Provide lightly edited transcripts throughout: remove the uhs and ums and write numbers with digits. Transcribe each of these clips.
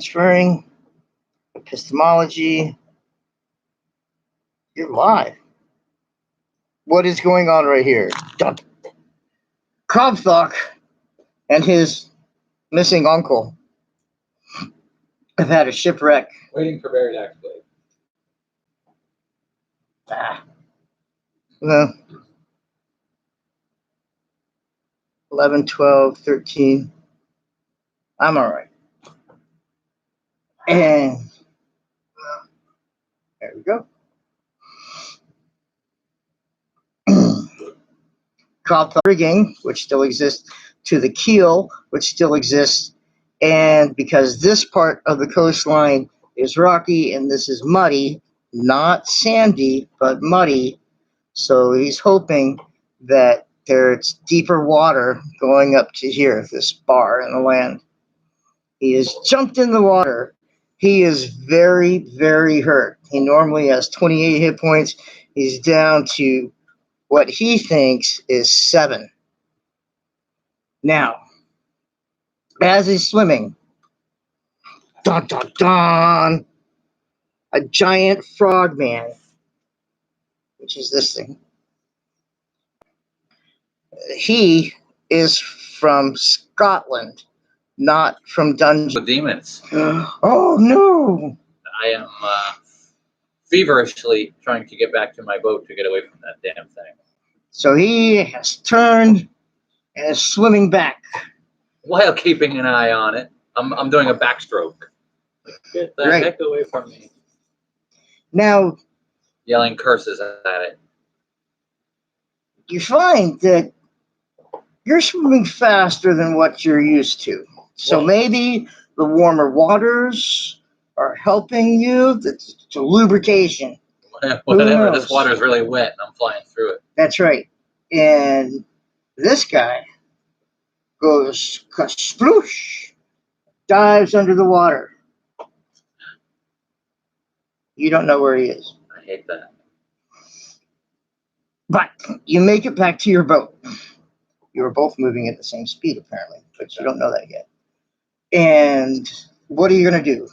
transferring, epistemology. You're live. What is going on right here? Kobthok and his missing uncle have had a shipwreck. Waiting for Barry to activate. No. 11, 12, 13. I'm all right. And there we go. Kobthok rigging, which still exists, to the keel, which still exists. And because this part of the coastline is rocky and this is muddy, not sandy, but muddy, so he's hoping that there's deeper water going up to here, this bar in the land. He has jumped in the water. He is very, very hurt. He normally has 28 hit points. He's down to what he thinks is 7. Now, as he's swimming, dun dun dun, a giant frogman, which is this thing. He is from Scotland, not from Dungeon. The demons. Oh no! I am feverishly trying to get back to my boat to get away from that damn thing. So he has turned and is swimming back. While keeping an eye on it, I'm doing a backstroke. Get the heck away from me. Now, yelling curses at it. You find that you're swimming faster than what you're used to. So maybe the warmer waters are helping you. It's a lubrication. Whatever, this water is really wet and I'm flying through it. That's right. And this guy goes kasploosh, dives under the water. You don't know where he is. I hate that. But you make it back to your boat. You were both moving at the same speed, apparently, but you don't know that yet. And what are you going to do?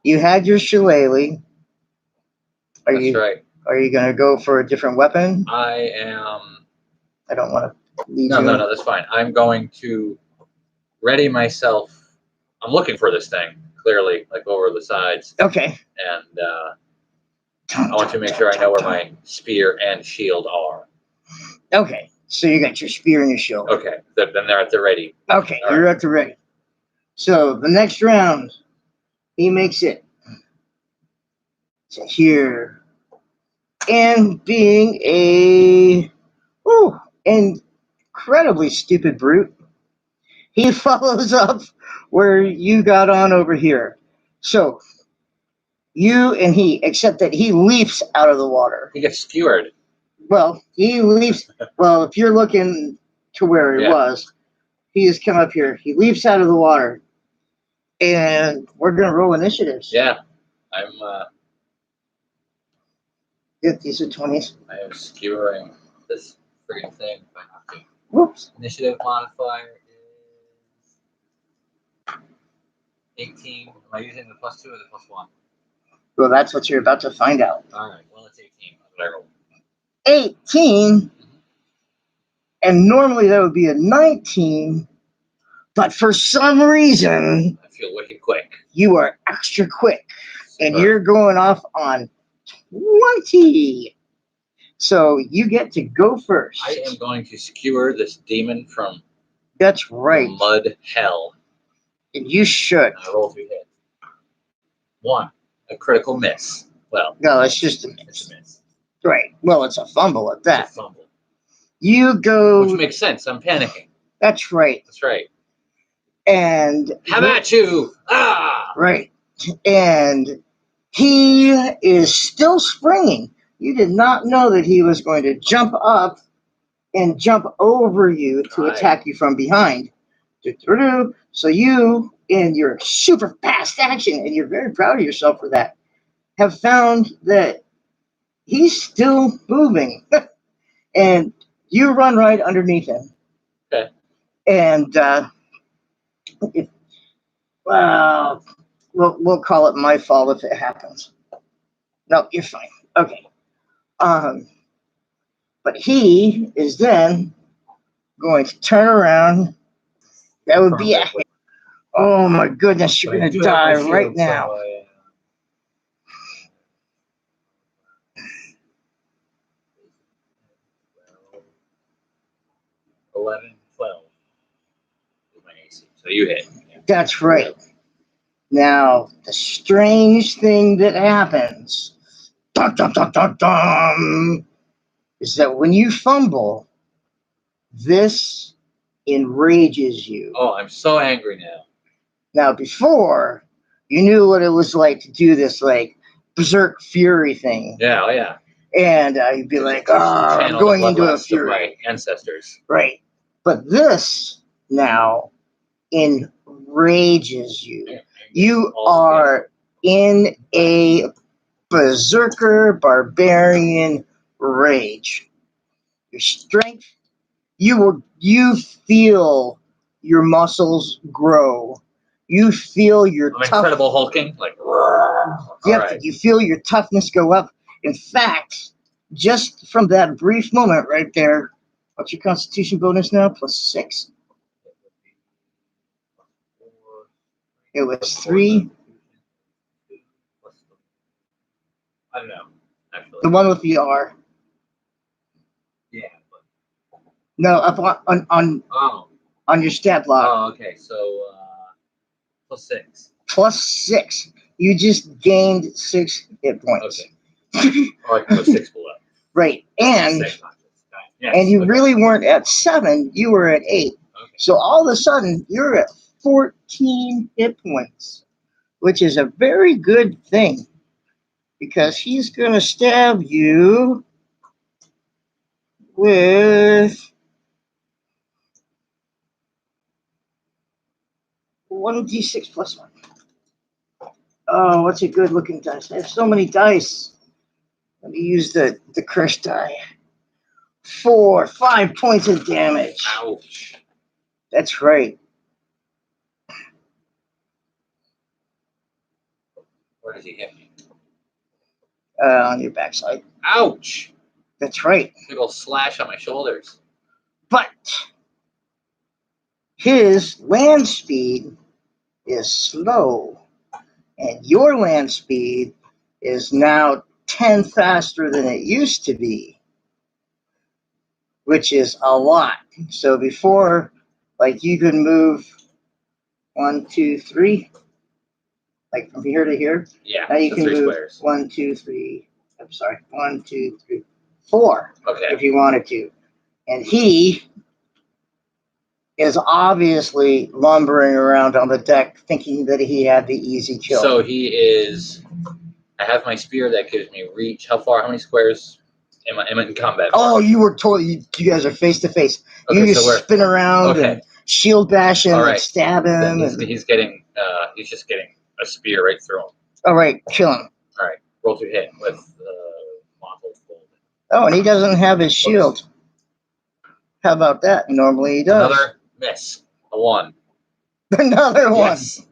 You had your shillelagh. That's right. Are you going to go for a different weapon? I am. I don't want to leave you. No, that's fine. I'm going to ready myself. I'm looking for this thing, clearly, like over the sides. Okay. And I want to make sure I know where my spear and shield are. Okay. So you got your spear and your shield. Okay. Then they're at the ready. Okay. You're at the ready. So the next round, he makes it to here. And being a incredibly stupid brute, he follows up where you got on over here. So you and he, except that he leaps out of the water. He gets skewered. Well, he leaps. Well, if you're looking to where he was, he has come up here. He leaps out of the water. And we're going to roll initiatives. Yeah. I'm... These are 20s. I am skewering this friggin' thing if I have to. Whoops. Initiative modifier is 18. Am I using the +2 or the +1? Well, that's what you're about to find out. All right. Well, it's 18. That's what I rolled. 18? And normally that would be a 19. But for some reason, I feel wicked quick. You are extra quick. And you're going off on 20. So you get to go first. I am going to skewer this demon from That's right. mud hell. And you should. I roll 3 hits. 1. A critical miss. Well, no, it's just a miss. It's a miss. Right. Well, it's a fumble at that. It's a fumble. You go. Which makes sense. I'm panicking. That's right. That's right. And how about you? Ah! Right. And he is still springing. You did not know that he was going to jump up and jump over you to attack you from behind. So you, in your super fast action, and you're very proud of yourself for that, have found that he's still moving. And you run right underneath him. Okay. And, well, we'll call it my fault if it happens. No, you're fine. Okay. Um, but he is then going to turn around. That would be a. Oh my goodness, you're But I gonna do have die my shield, right now. So 11, 12 is my AC. So you hit. Yeah. That's right. Now, the strange thing that happens, dun, dun, dun, dun, dun, is that when you fumble, this enrages you. Oh, I'm so angry now. Now, before, you knew what it was like to do this, like, berserk fury thing. Yeah, oh yeah. And you'd be like, I'm Channel going the into a bloodlust of fury. my ancestors. Right. But this now enrages you. Yeah, You are in a berserker barbarian rage. Your strength, you feel your muscles grow. You feel your I'm incredible hulking, like. Yep, Right. you feel your toughness go up. In fact, just from that brief moment right there, what's your Constitution bonus now? +6. It was 3. I don't know. Actually. The one with the R. Yeah. No, up on your stat block. Oh, okay. So +6. +6. You just gained 6 hit points. Okay. Or I can go 6 below. Right, and Yes, you really weren't at 7. You were at 8. Okay. So all of a sudden, you're at 14 hit points, which is a very good thing because he's going to stab you with 1d6 +1. Oh, what's a good looking dice? I have so many dice. Let me use the curse die. 5 points of damage. Ouch. That's right. Where does he hit me? On your backside. Ouch. That's right. Big old slash on my shoulders. But his land speed is slow, and your land speed is now 10 faster than it used to be, which is a lot. So before, like, you could move 1, 2, 3, like from here to here. Yeah. Now you so can 3 move squares. 1, 2, 3. I'm sorry, 1, 2, 3, 4. Okay. If you wanted to, and he is obviously lumbering around on the deck, thinking that he had the easy kill. So he is. I have my spear that gives me reach. How far? How many squares am I in combat? Oh, you were totally. You guys are face to face. Okay, You so just we're spin around okay. and shield bash him All right. and stab him. Then And, he's getting. He's just getting a spear right through him. all right, kill him. All right. Roll to hit with mottled gold. Oh, and he doesn't have his shield. How about that? Normally he does. Another miss. A 1. Another one. Yes.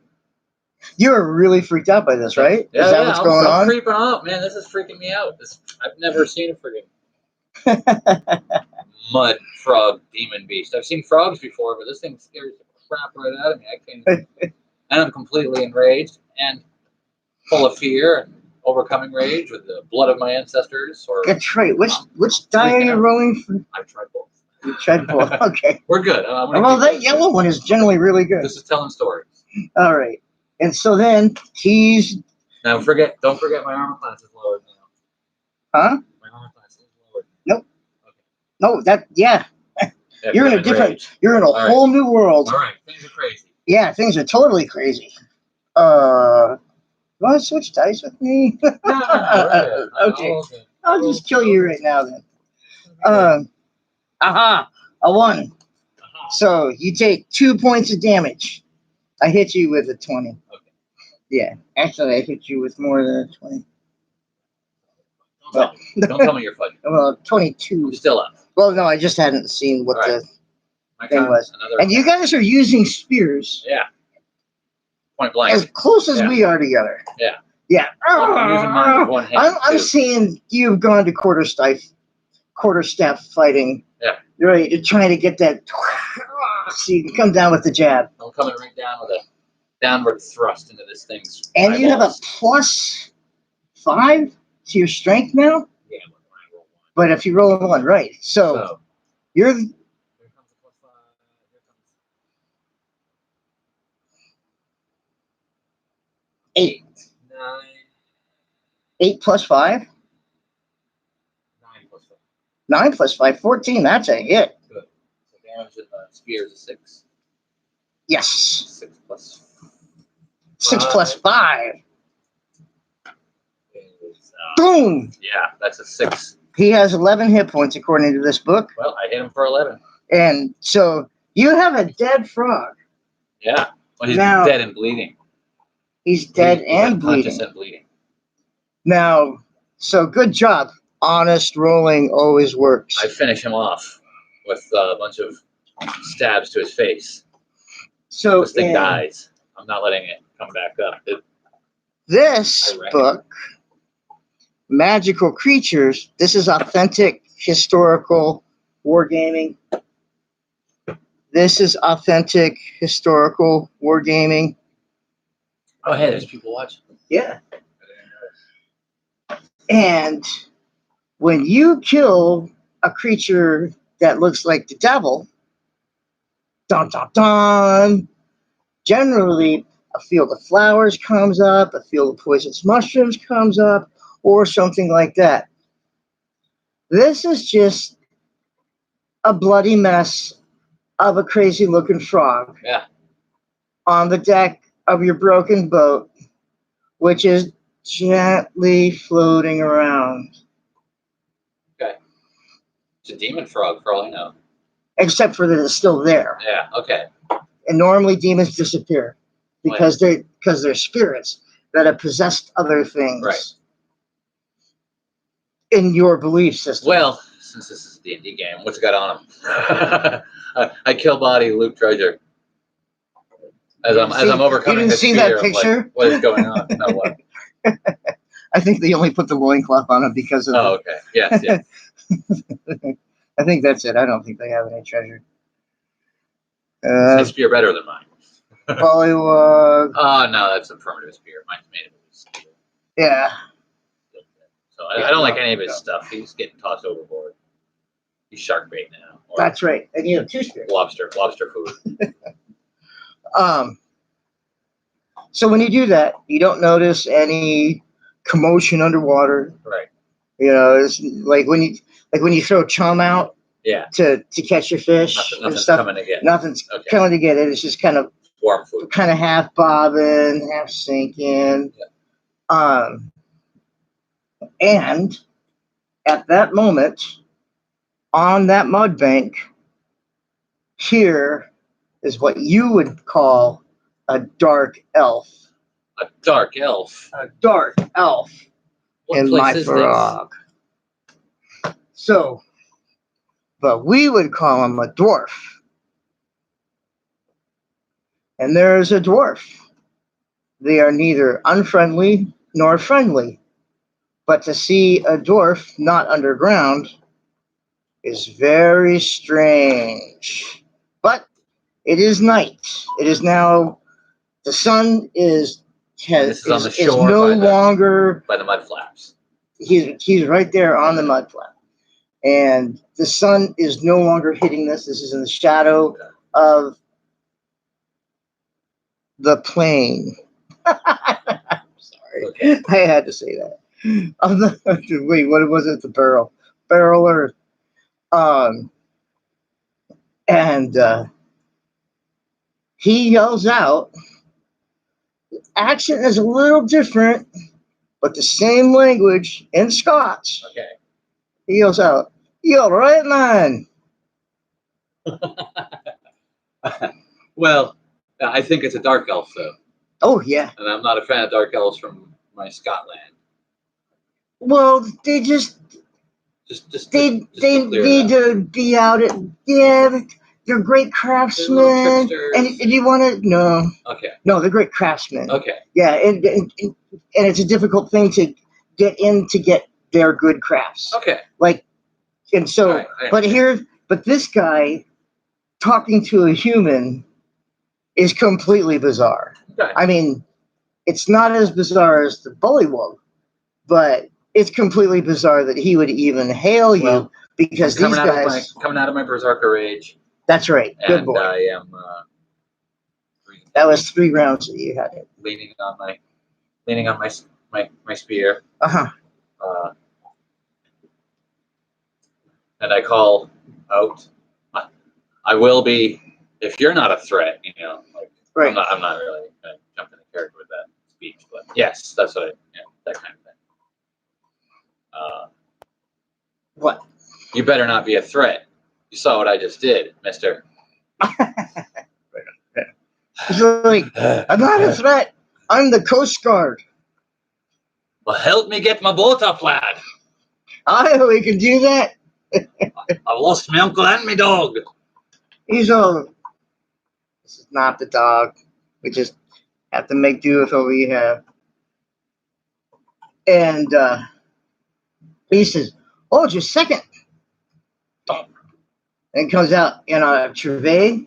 You were really freaked out by this, right? Yeah, Is that what's going I'm on? creeping out, man. This is freaking me out. I've never seen a freaking mud frog demon beast. I've seen frogs before, but this thing scares the crap right out of me. I can't. And I'm completely enraged and full of fear and overcoming rage with the blood of my ancestors. Or That's right. Which die are you rolling for? I've tried both. You tried both. Okay. We're good. Well, that yellow one is generally really good. This is telling stories. All right. And so then he's. Now don't forget my armor class is lowered now. Huh? My armor class is lowered. Nope. Okay. No, yeah. You're in a different. Rage. You're in a whole new world. All right. Things are crazy. Yeah, things are totally crazy. You want to switch dice with me? No, okay. I'll just kill you right now then. Aha! A 1. So you take 2 points of damage. I hit you with a 20. Okay. Yeah, actually, I hit you with more than a 20. Don't tell me you're fighting. Well, 22. I'm still up. Well, no, I just hadn't seen what the My thing was. And you guys are using spears. Yeah. point blank. As close as we are together. Yeah. Yeah. I'm using mine with one hand. I'm seeing you've gone to quarterstaff fighting. Yeah. You're trying to get that. So you can come down with the jab. I'm coming right down with a downward thrust into this thing's And eyeballs. you have a +5 to your strength now? Yeah, but if you roll a 1, right. So you're... Here comes the +5. Here comes 8. 9. 8 plus 5? 9 plus 5. 9 plus 5, 14. That's a hit. Good. So damage in the spear is a 6. Yes. 6 plus 6 5 plus 5. is, Boom! yeah, that's a 6. He has 11 hit points according to this book. Well, I hit him for 11. And so you have a dead frog. Yeah. Well, he's Now- dead and bleeding. He's dead He's and unconscious bleeding. and bleeding. Now, so good job. Honest rolling always works. I finish him off with a bunch of stabs to his face. So This thing in dies. I'm not letting it come back up. this I reckon. book, Magical Creatures, this is authentic historical wargaming. This is authentic historical wargaming. Oh, hey, there's people watching. Yeah. And when you kill a creature that looks like the devil, dun dun dun, generally a field of flowers comes up, a field of poisonous mushrooms comes up, or something like that. This is just a bloody mess of a crazy looking frog. Yeah. On the deck of your broken boat, which is gently floating around. Okay. It's a demon frog, for all I know. Except for that it's still there. Yeah. Okay. And normally demons disappear because they're spirits that have possessed other things. Right. In your belief system. Well, since this is a D&D game, what's it got on him? I kill body, loot treasure. As I'm overcoming you didn't this see fear that picture? of like, what is going on? No, what? I think they only put the loincloth on it because of Oh, okay. Yes, yes. I think that's it. I don't think they have any treasure. Is his spear better than mine? Pollywog. Oh, no, that's a primitive spear. Mine's made of steel. Yeah. So I don't like any of his stuff. He's getting tossed overboard. He's shark bait now. Or That's right. And you have 2 spears. lobster food. So when you do that, you don't notice any commotion underwater. Right. You know, it's like when you throw chum out Yeah. to catch your fish and Nothing's stuff. coming to get. Nothing's Okay. coming to get it. It's just kind of Warm food. half bobbing, half sinking. Yeah. And at that moment, on that mud bank, here is what you would call a dark elf. A dark elf. A dark elf What in place my is frog. So, but we would call him a dwarf. And there's a dwarf. They are neither unfriendly nor friendly. But to see a dwarf not underground is very strange. But it is night. It is now, the sun is on the shore no by longer, by the mud flaps. he's right there on the mud flap. And the sun is no longer hitting this. This is in the shadow of the plain. Sorry. Okay. I had to say that. Wait, what was it? The barrel earth. And he yells out. The accent is a little different, but the same language in Scots. Okay. He yells out, "You're right, man." Well, I think it's a dark elf, though. Oh yeah. And I'm not a fan of dark elves from my Scotland. Well, they just Just they to clear need it up. to be out at, yeah, they're great They're craftsmen, little tricksters. and you want to Okay. no, they're great craftsmen. Okay. Yeah, and it's a difficult thing to get in to get their good crafts. Okay. Like, and so, All right, but this guy talking to a human is completely bizarre. Okay. I mean, it's not as bizarre as the bullywug, but it's completely bizarre that he would even hail you Well, because these guys. coming out of my berserker rage. That's right. Good And boy. I am That was 3 rounds that you had it. leaning on my spear. Uh-huh. And I call out, I will be, if you're not a threat, you know, like, Right. I'm not really going to jump into character with that speech, but yes, that's what that kind of thing. What? You better not be a threat. You saw what I just did, mister. He's like, I'm not a threat. I'm the Coast Guard. Well, help me get my boat up, lad. We can do that. I've lost my uncle and my dog. He's all, this is not the dog. We just have to make do with what we have. And he says, oh, just a second. And comes out in a Trevay.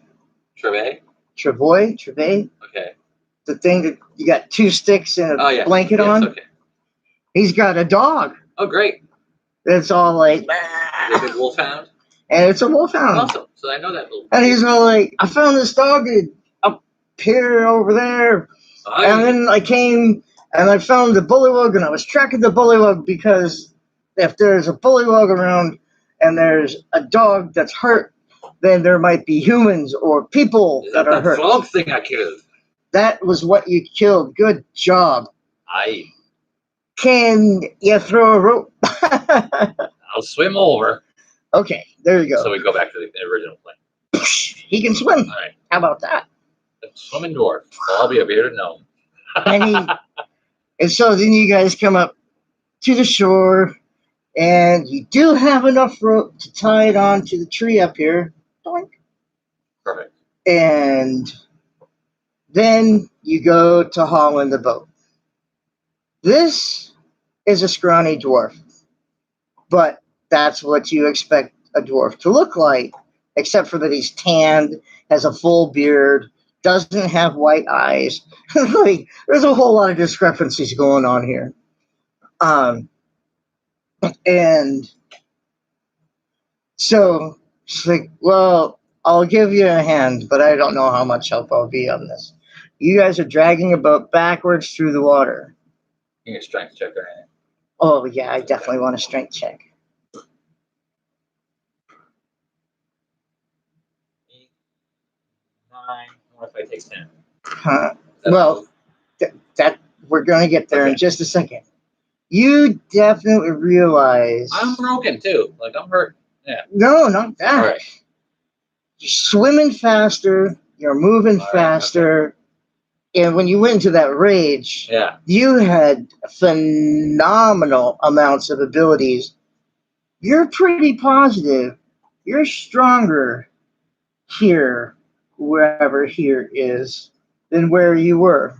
Trevay? Okay. The thing that you got 2 sticks and a blanket yes, on. Okay. He's got a dog. Oh, great. That's all like, Is it a big wolfhound? and it's a wolfhound. Awesome. So I know that little. And he's all like, I found this dog up here over there. And then I came and I found the bullywug and I was tracking the bullywug because if there's a bullywug around and there's a dog that's hurt, then there might be humans or people that are hurt. Frog thing I killed. That was what you killed. Good job. Aye. Can you throw a rope? I'll swim over. Okay, there you go. So we go back to the original plan. He can swim. All right. How about that? Swimming dwarf. So I'll be a bearded gnome. And so then you guys come up to the shore, and you do have enough rope to tie it onto the tree up here. Doink. Perfect. And then you go to haul in the boat. This is a scrawny dwarf, but that's what you expect a dwarf to look like, except for that he's tanned, has a full beard, doesn't have white eyes. Like, there's a whole lot of discrepancies going on here. And so she's like, well, I'll give you a hand, but I don't know how much help I'll be on this. You guys are dragging a boat backwards through the water. You need a strength check or anything. Oh, yeah, I definitely want a strength check. 8, 9. What if I take 10? Huh? Well, that we're going to get there in just a second. You definitely realize... I'm broken, too. Like, I'm hurt. Yeah. No, not that. All right. You're swimming faster. You're moving faster. Okay. And when you went into that rage, you had phenomenal amounts of abilities. You're pretty positive. You're stronger here, wherever here is, than where you were.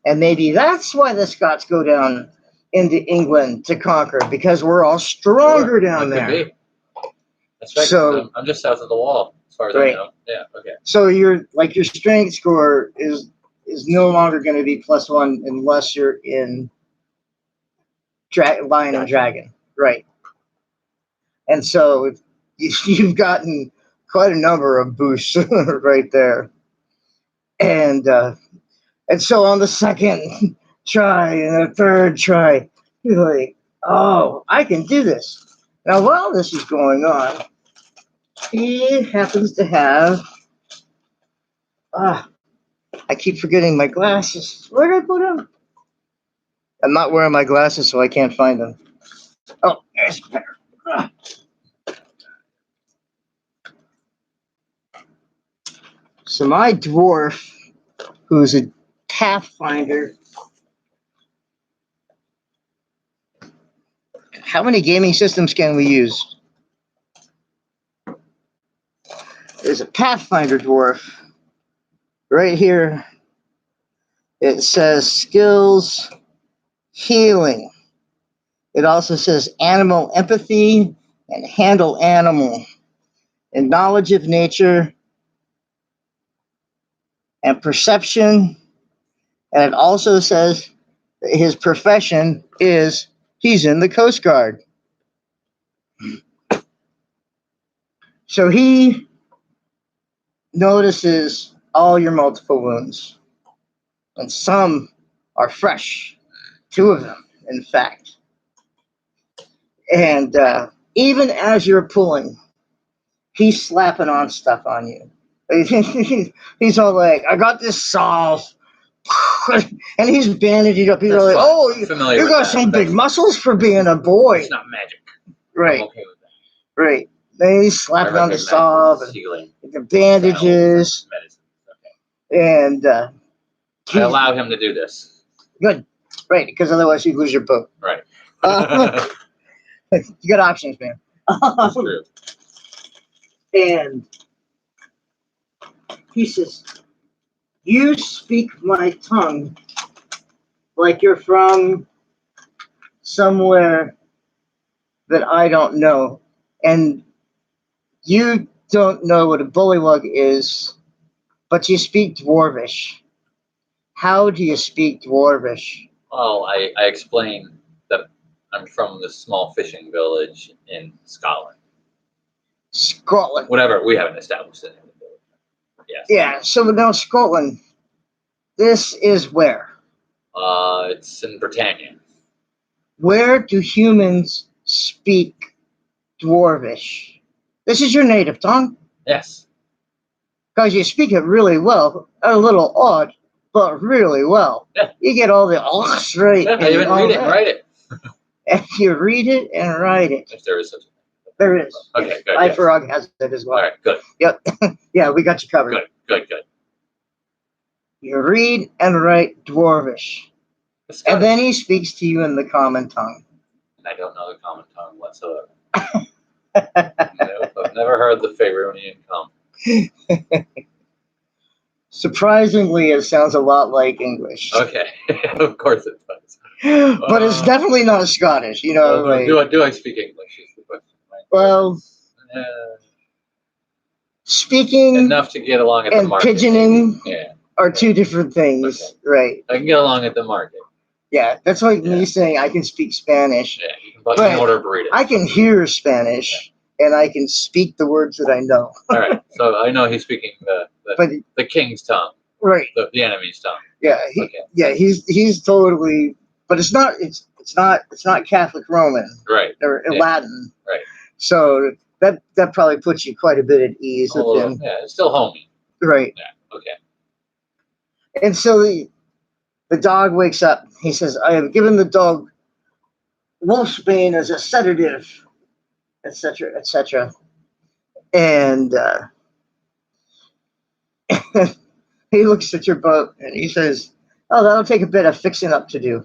And maybe that's why the Scots go down into England to conquer, because we're all stronger down there. Could be. That's right. So I'm just south of the wall, as far as I know. Yeah, okay. So your strength score is no longer going to be +1 unless you're in Lion and Dragon. Right. And so you've gotten quite a number of boosts right there. And so on the second try and the third try, you're like, oh, I can do this. Now, while this is going on, he happens to have... I keep forgetting my glasses. Where did I put them? I'm not wearing my glasses, so I can't find them. Oh, there's a pair. So my dwarf, who's a pathfinder... How many gaming systems can we use? There's a Pathfinder dwarf. Right here, it says skills, healing. It also says animal empathy and handle animal, and knowledge of nature and perception. And it also says that his profession is he's in the Coast Guard. So he notices all your multiple wounds, and some are fresh, 2 of them, in fact. And even as you're pulling, he's slapping on stuff on you. He's all like, I got this salve. And he's bandaging up. He's That's like, fine. oh, Familiar you with got that. some big muscles for being a boy. It's not magic. Right, I'm okay with that. right. Then he's slapping on the salve and the bandages. Medicine. And I allow him to do this. Good. Right, because otherwise you lose your boat. Right. You got options, man. That's true. And he says, you speak my tongue like you're from somewhere that I don't know. And you don't know what a bullywug is, but you speak Dwarvish. How do you speak Dwarvish? Well, I explain that I'm from this small fishing village in Scotland. Scotland. Whatever, we haven't established it. Yes. Yeah, so now Scotland, this is where? It's in Britannia. Where do humans speak Dwarvish? This is your native tongue? Yes. Because you speak it really well. A little odd, but really well. Yeah. You get all the straight. Yeah, I even read it and write it. And you read it and write it. If there is such a thing. There is. Okay, good. iFrog has it as well. All right, good. Yep. Yeah, we got you covered. Good. You read and write Dwarvish. And then he speaks to you in the common tongue. And I don't know the common tongue whatsoever. Nope, I've never heard the Faeronian come. Surprisingly, it sounds a lot like English. Okay, of course it does. But it's definitely not Scottish, you know. Do I speak English? Is the question. Well, speaking enough to get along at the market. And pigeoning yeah. are 2 different things, right? I can get along at the market. Yeah, that's like me saying I can speak Spanish. Yeah, you can order a burrito. I can hear Spanish, and I can speak the words that I know. All right, so I know he's speaking the king's tongue, right? The enemy's tongue. Yeah, he's totally. But it's not Catholic Roman, right? Or Latin, right? So that probably puts you quite a bit at ease with him. Yeah, it's still homey, right? Yeah, okay. And so the dog wakes up. He says, I have given the dog wolfsbane as a sedative, etc., etc. And he looks at your boat and he says, oh, that'll take a bit of fixing up to do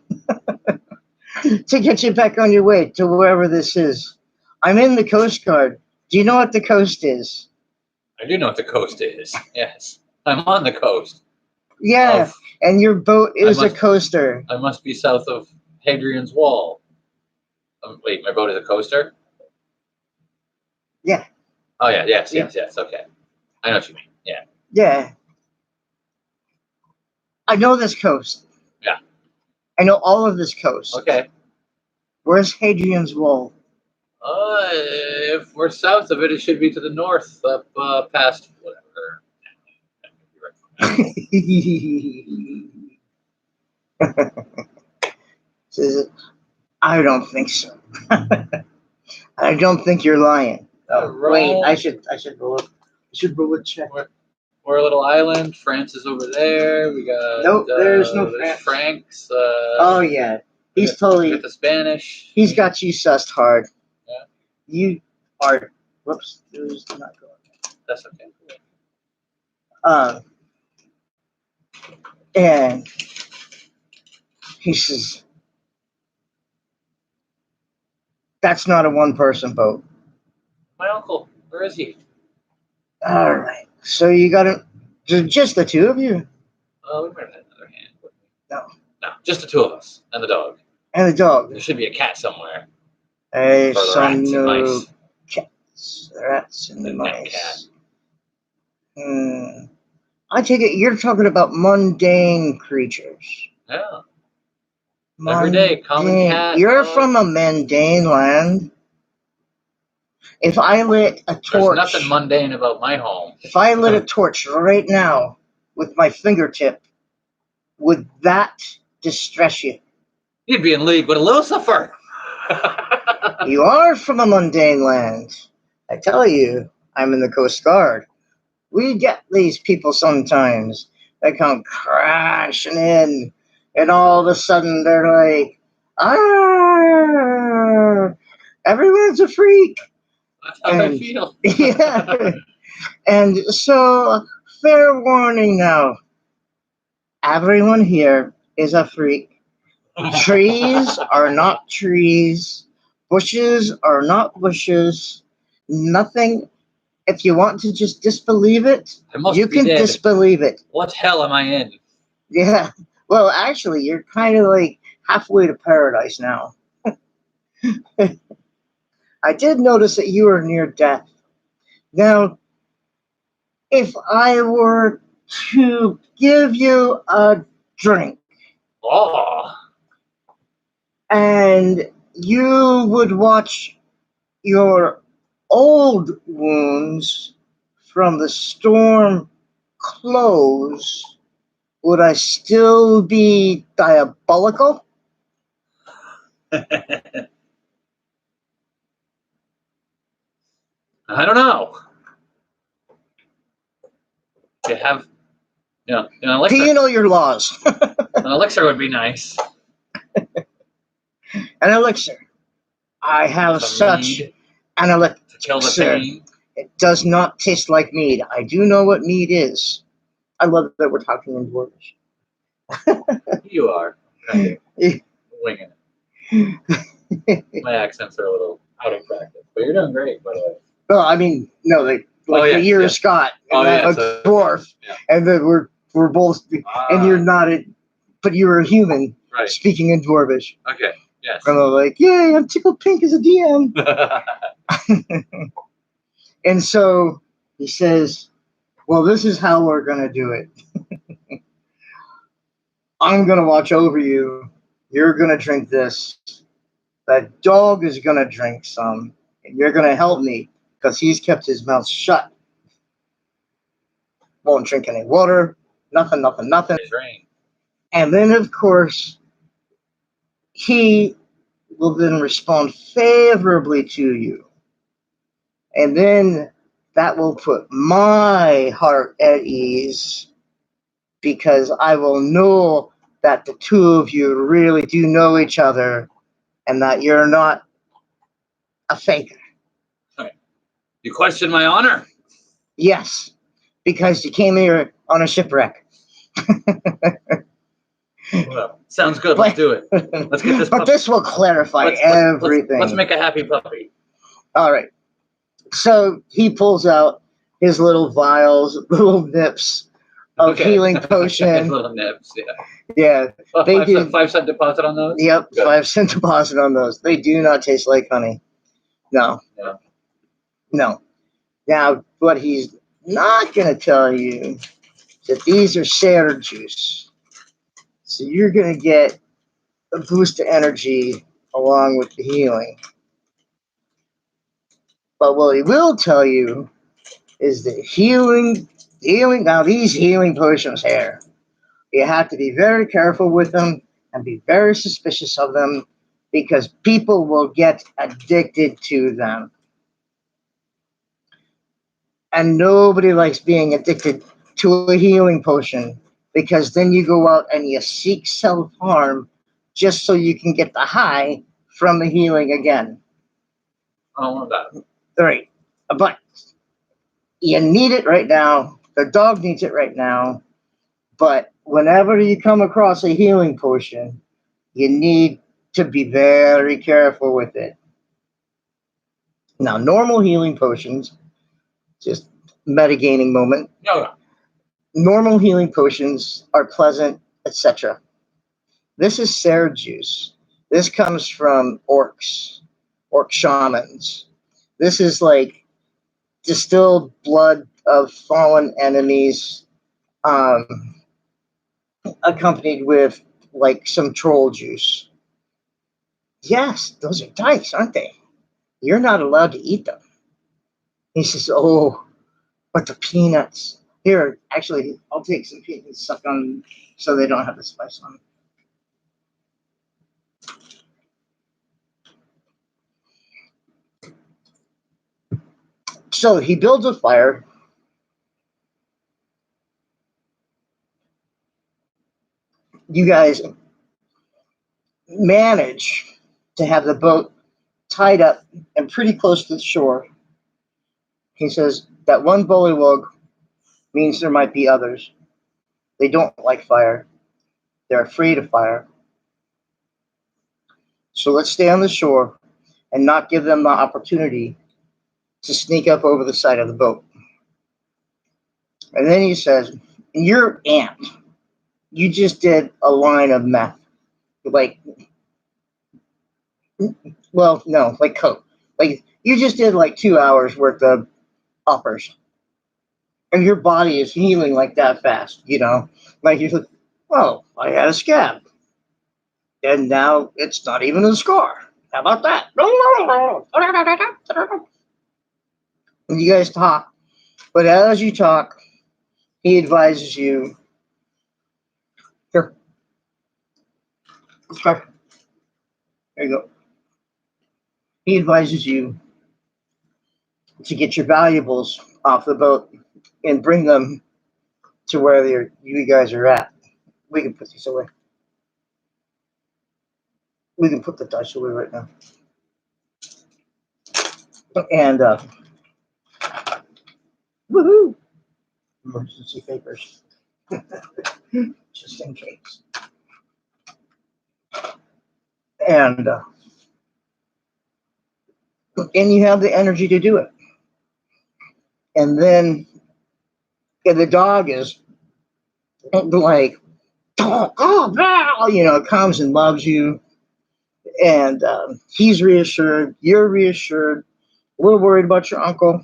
to get you back on your way to wherever this is. I'm in the Coast Guard. Do you know what the coast is? I do know what the coast is. Yes. I'm on the coast. Yeah, and your boat is a coaster. I must be south of Hadrian's Wall. Wait, my boat is a coaster? Yeah. Oh, yeah, yes, okay. I know what you mean, yeah. Yeah. I know this coast. Yeah. I know all of this coast. Okay. Where's Hadrian's Wall? If we're south of it, it should be to the north, up past whatever. Says, I don't think so. I don't think you're lying. Wait, I should roll a check. We're a little island. France is over there. We got there's no France. Franks. Oh yeah, he's totally with the Spanish. He's got you sussed hard. Yeah. You are. Whoops, there's not going. That's okay. And he says, "That's not a one-person boat." My uncle, where is he? All right. So you got just the two of you? Oh, we might have had another hand. No. No, just the two of us and the dog. And the dog. There should be a cat somewhere. I Or the saw rats and no mice. cats. Rats and The net cat. mice. I take it you're talking about mundane creatures. Yeah. Every day, common cat. You're dog. from a mundane land. If I lit a There's torch, nothing mundane about my home. if I lit a torch right now with my fingertip, would that distress you? You'd be in league with Lucifer. You are from a mundane land. I tell you, I'm in the Coast Guard. We get these people sometimes. They come crashing in, and all of a sudden they're like, ah, everyone's a freak. That's how I feel. Yeah. And so, fair warning now. Everyone here is a freak. Trees are not trees. Bushes are not bushes. Nothing. If you want to just disbelieve it, I must you be can dead. disbelieve it. What hell am I in? Yeah. Well, actually, you're kind of like halfway to paradise now. I did notice that you were near death. Now, if I were to give you a drink Oh. and you would watch your old wounds from the storm close, would I still be diabolical? I don't know. You have, an Do elixir. you know your laws? An elixir would be nice. An elixir. I have Some such mead an elixir. to kill the pain. It does not taste like mead. I do know what mead is. I love that we're talking in Dwarvish. You are kind of winging it. My accents are a little out of practice, but you're doing great, by the way. Well, I mean, no, like yes, you're a yes. Scot and I'm a dwarf, and then we're both, and you're not a, but you're a human speaking in Dwarvish. Okay, yes. And I'm like, yay, I'm tickled pink as a DM. And so he says, well, this is how we're going to do it. I'm going to watch over you. You're going to drink this. That dog is going to drink some. And you're going to help me because he's kept his mouth shut. Won't drink any water. Nothing. And then, of course, he will then respond favorably to you. And then that will put my heart at ease because I will know that the two of you really do know each other and that you're not a faker. You question my honor? Yes, because you came here on a shipwreck. Well, sounds good. Let's do it. Let's get this. But this will clarify everything. Let's make a happy puppy. All right. So he pulls out his little vials, little nips of healing potion. Little nips, yeah. Yeah. Oh, they do. 5-cent deposit on those? Yep, Good. 5-cent deposit on those. They do not taste like honey. No. Yeah. No. Now, what he's not going to tell you is that these are shared juice. So you're going to get a boost of energy along with the healing. But what he will tell you is that healing, now these healing potions here, you have to be very careful with them and be very suspicious of them because people will get addicted to them. And nobody likes being addicted to a healing potion because then you go out and you seek self-harm just so you can get the high from the healing again. I don't want that. All right. But you need it right now. The dog needs it right now. But whenever you come across a healing potion, you need to be very careful with it. Now, normal healing potions, just metagaining moment. No. Normal healing potions are pleasant, etc. This is Sarah juice. This comes from orcs, orc shamans. This is like distilled blood of fallen enemies, um, accompanied with like some troll juice. Yes, those are dice, aren't they? You're not allowed to eat them. He says, "Oh, but the peanuts. Here, actually, I'll take some peanuts, suck on them so they don't have the spice on them." So he builds a fire. You guys manage to have the boat tied up and pretty close to the shore. He says that one bullywug means there might be others. They don't like fire. They're afraid of fire. So let's stay on the shore and not give them the opportunity to sneak up over the side of the boat. And then he says, "You're ant. You just did a line of meth. Like, well, no, like coke. Like, you just did like 2 hours worth of uppers. And your body is healing like that fast, you know? Like, you're like, oh, I had a scab. And now it's not even a scar. How about that?" And you guys talk. But as you talk, he advises you. Here, there you go. He advises you to get your valuables off the boat and bring them to where you guys are at. We can put these away. We can put the dice away right now. And woohoo! Emergency papers, just in case. And and you have the energy to do it. And then the dog is like, oh, you know, comes and loves you. And he's reassured. You're reassured. A little worried about your uncle.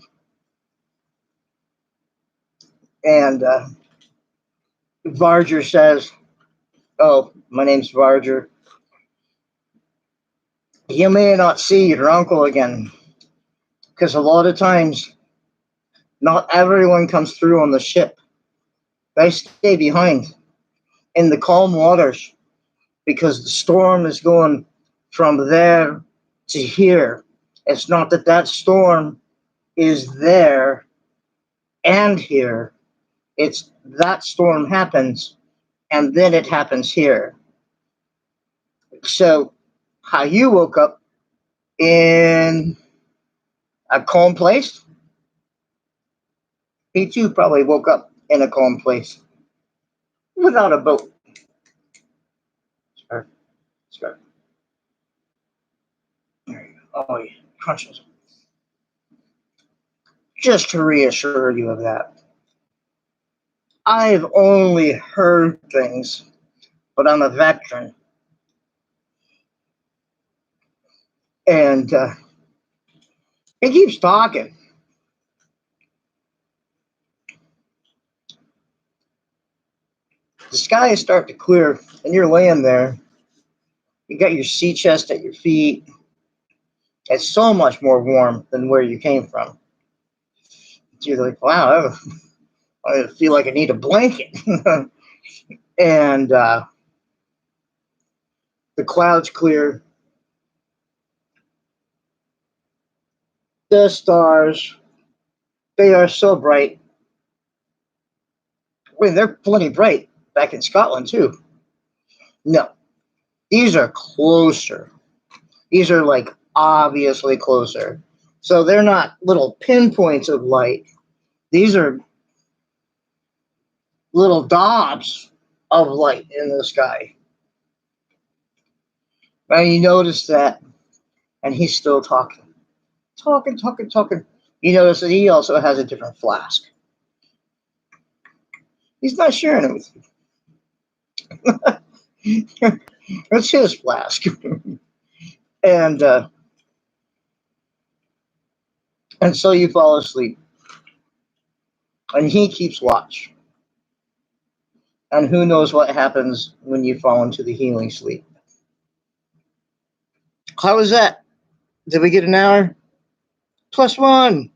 And Varger says, "Oh, my name's Varger. You may not see your uncle again, because a lot of times, not everyone comes through on the ship. They stay behind in the calm waters because the storm is going from there to here. It's not that that storm is there and here. It's that storm happens and then it happens here. So, how you woke up in a calm place, he too probably woke up in a calm place without a boat." Sure, sure. There you go. Oh, yeah. Crunches. Just to reassure you of that. I've only heard things, but I'm a veteran. And he keeps talking. The sky is starting to clear, and you're laying there. You got your sea chest at your feet. It's so much more warm than where you came from. You're like, wow, I feel like I need a blanket. And the clouds clear. The stars, they are so bright. I mean, they're plenty bright back in Scotland, too. No, these are closer. These are like obviously closer. So they're not little pinpoints of light. These are little dots of light in the sky. And you notice that, and he's still talking. Talking. You notice that he also has a different flask. He's not sharing it with you. That's his flask. and and so you fall asleep, and he keeps watch. And who knows what happens when you fall into the healing sleep. How was that? Did we get an hour? +1.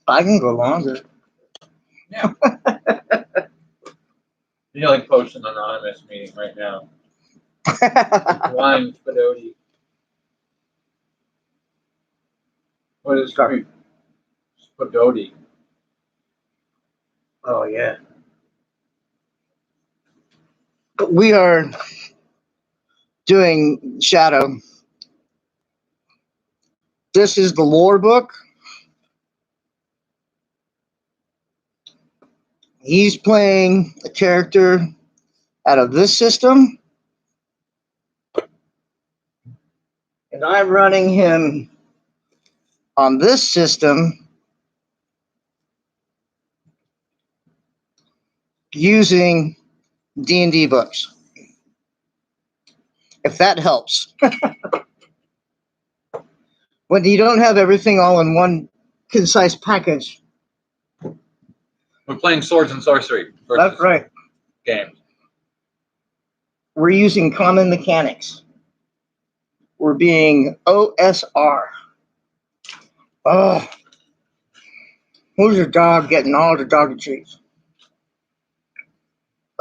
I can go longer. Yeah. You like post an anonymous meeting right now. Wine Spadotti. What is it? Spadotti. Oh, yeah. We are doing Shadow. This is the lore book. He's playing a character out of this system. And I'm running him on this system using D&D books. If that helps. When you don't have everything all in one concise package. We're playing Swords and Sorcery. That's right. Games. We're using common mechanics. We're being OSR. Oh, who's your dog getting all the doggy treats?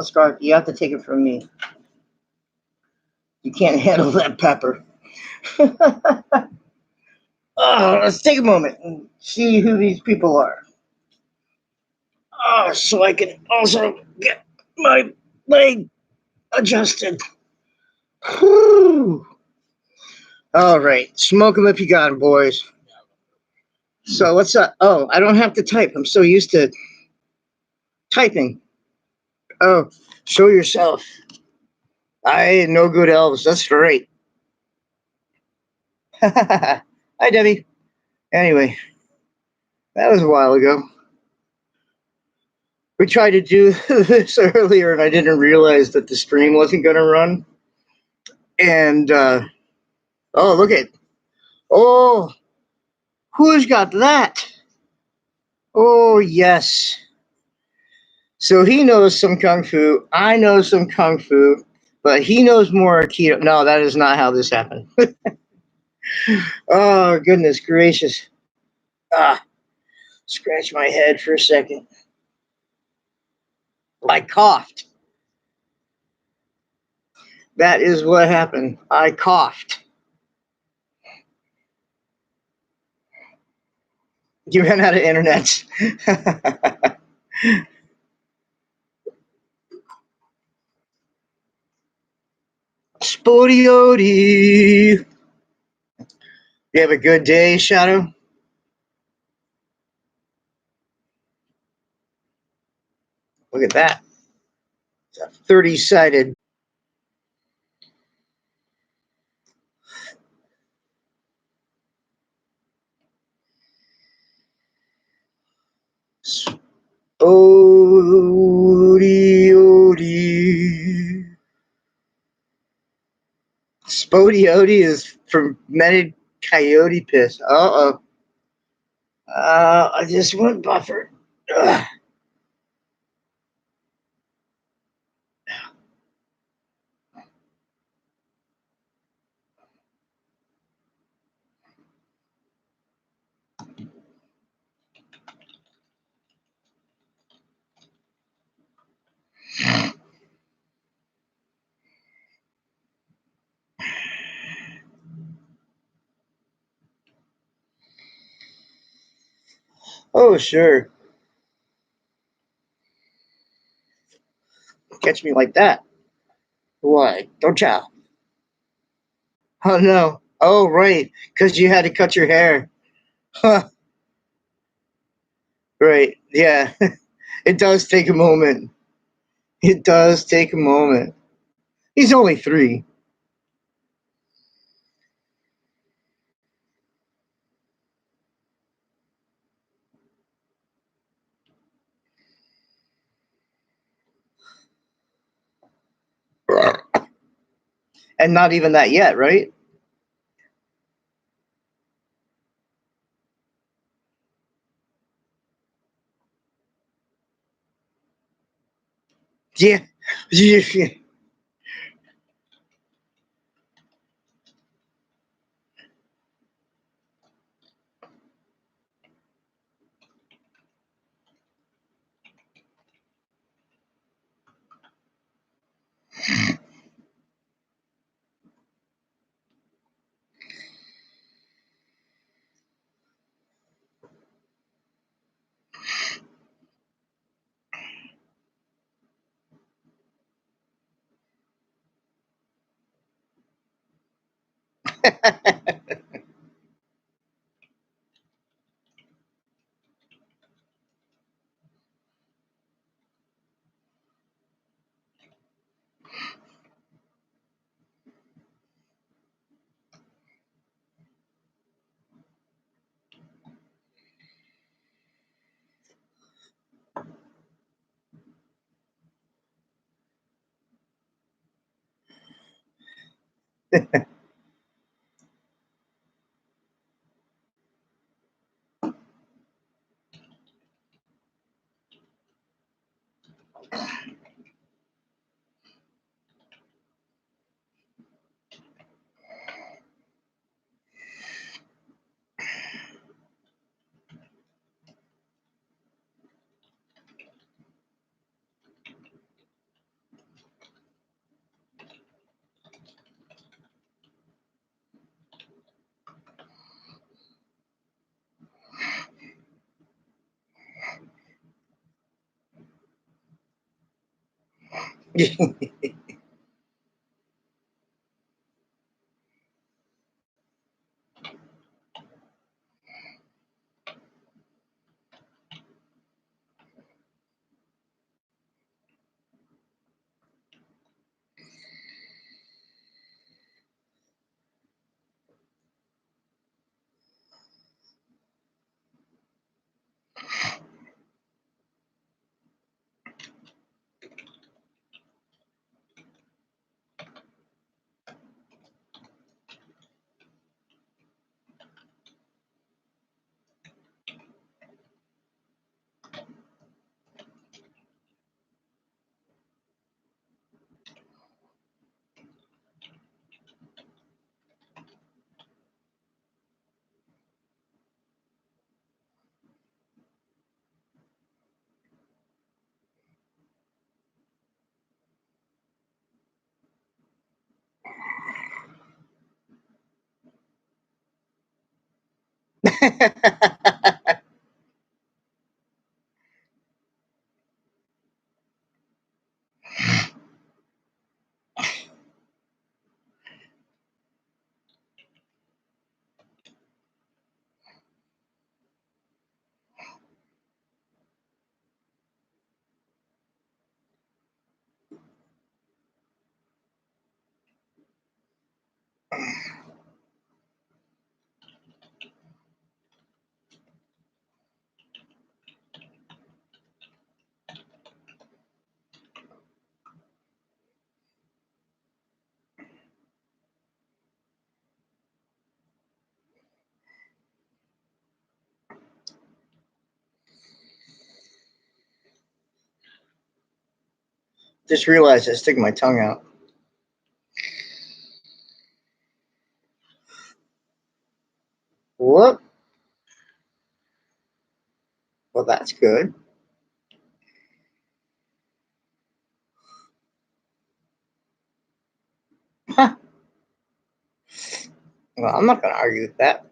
Scarf, you have to take it from me. You can't handle that pepper. Let's take a moment and see who these people are. So I can also get my leg adjusted. Whew. All right, smoke them if you got them, boys. So what's up? Oh, I don't have to type. I'm so used to typing. Oh, show yourself. I ain't no good elves. That's great. Hi, Debbie. Anyway, that was a while ago. We tried to do this earlier, and I didn't realize that the stream wasn't going to run. And, oh, look at, oh, who's got that? Oh, yes. So he knows some Kung Fu. I know some Kung Fu, but he knows more Aikido. No, that is not how this happened. Oh, goodness gracious. Scratch my head for a second. I coughed. That is what happened. I coughed. You ran out of internet. Spodioti. You have a good day, Shadow? Look at that. It's a 30-sided. Spodioti. Spodioti is fermented coyote piss. Uh-oh. I just went buffered. Ugh. Oh, sure. Catch me like that. Why? Don't ya? Oh, no. Oh, right. Because you had to cut your hair. Huh. Right. Yeah. It does take a moment. It does take a moment. He's only 3. And not even that yet, right? Yeah. Yeah. Just realized I stick my tongue out. Whoop. Well, that's good. Huh. Well, I'm not going to argue with that.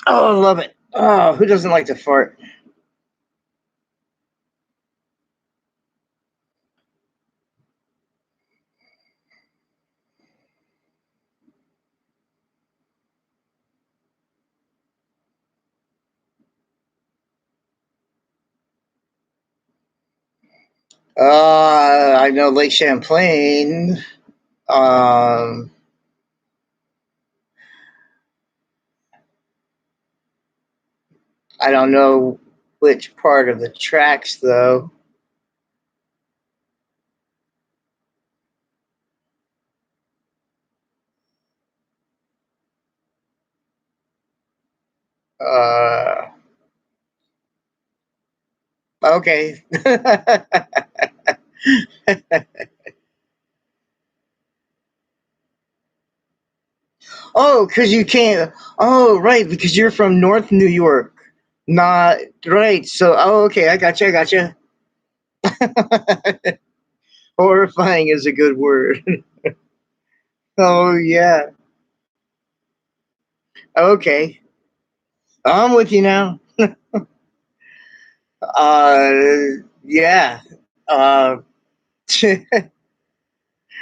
Oh, I love it. Oh, who doesn't like to fart? I know Lake Champlain. Um, I don't know which part of the tracks though. Uh, okay. Oh, because you can't. Oh, right, because you're from North New York. Not right. So, oh, okay, I got you. I got you. Horrifying is a good word. Oh yeah. Okay, I'm with you now. Uh, yeah. Uh, yeah,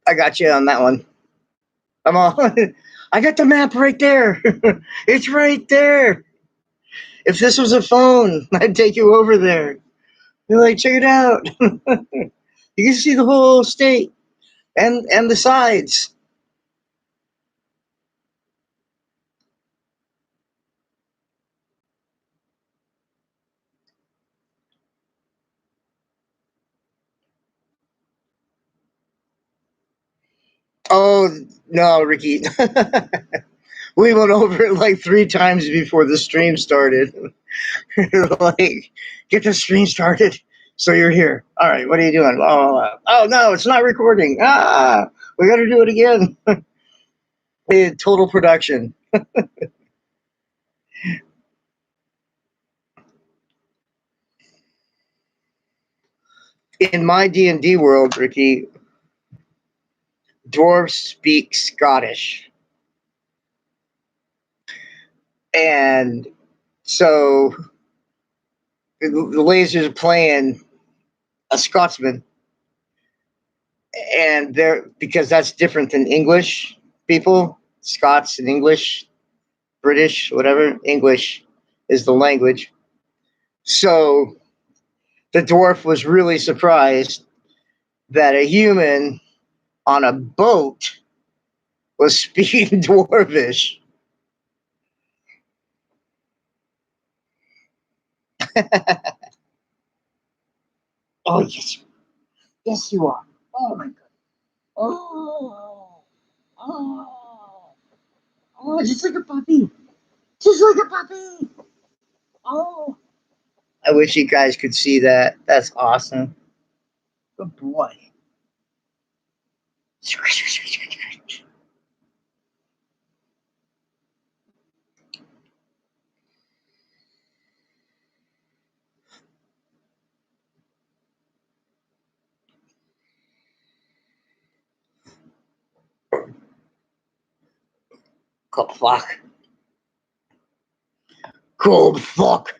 I got you on that one. I'm on. I got the map right there. It's right there. If this was a phone, I'd take you over there. You're like, check it out. You can see the whole state and the sides. Oh no, Ricky. We went over it like 3 times before the stream started. Like, get the stream started. So you're here. All right, what are you doing? Oh no, it's not recording. We got to do it again. Total production. In my D&D world, Ricky, dwarves speak Scottish, and so the lasers are playing a Scotsman, and they're because that's different than English people. Scots and English, British, whatever. English is the language. So the dwarf was really surprised that a human on a boat was speaking dwarvish. Oh yes, yes you are. Oh my god. Oh, oh, oh, just like a puppy. Just like a puppy. Oh. I wish you guys could see that. That's awesome. Good boy. Cold fuck. Cold fuck.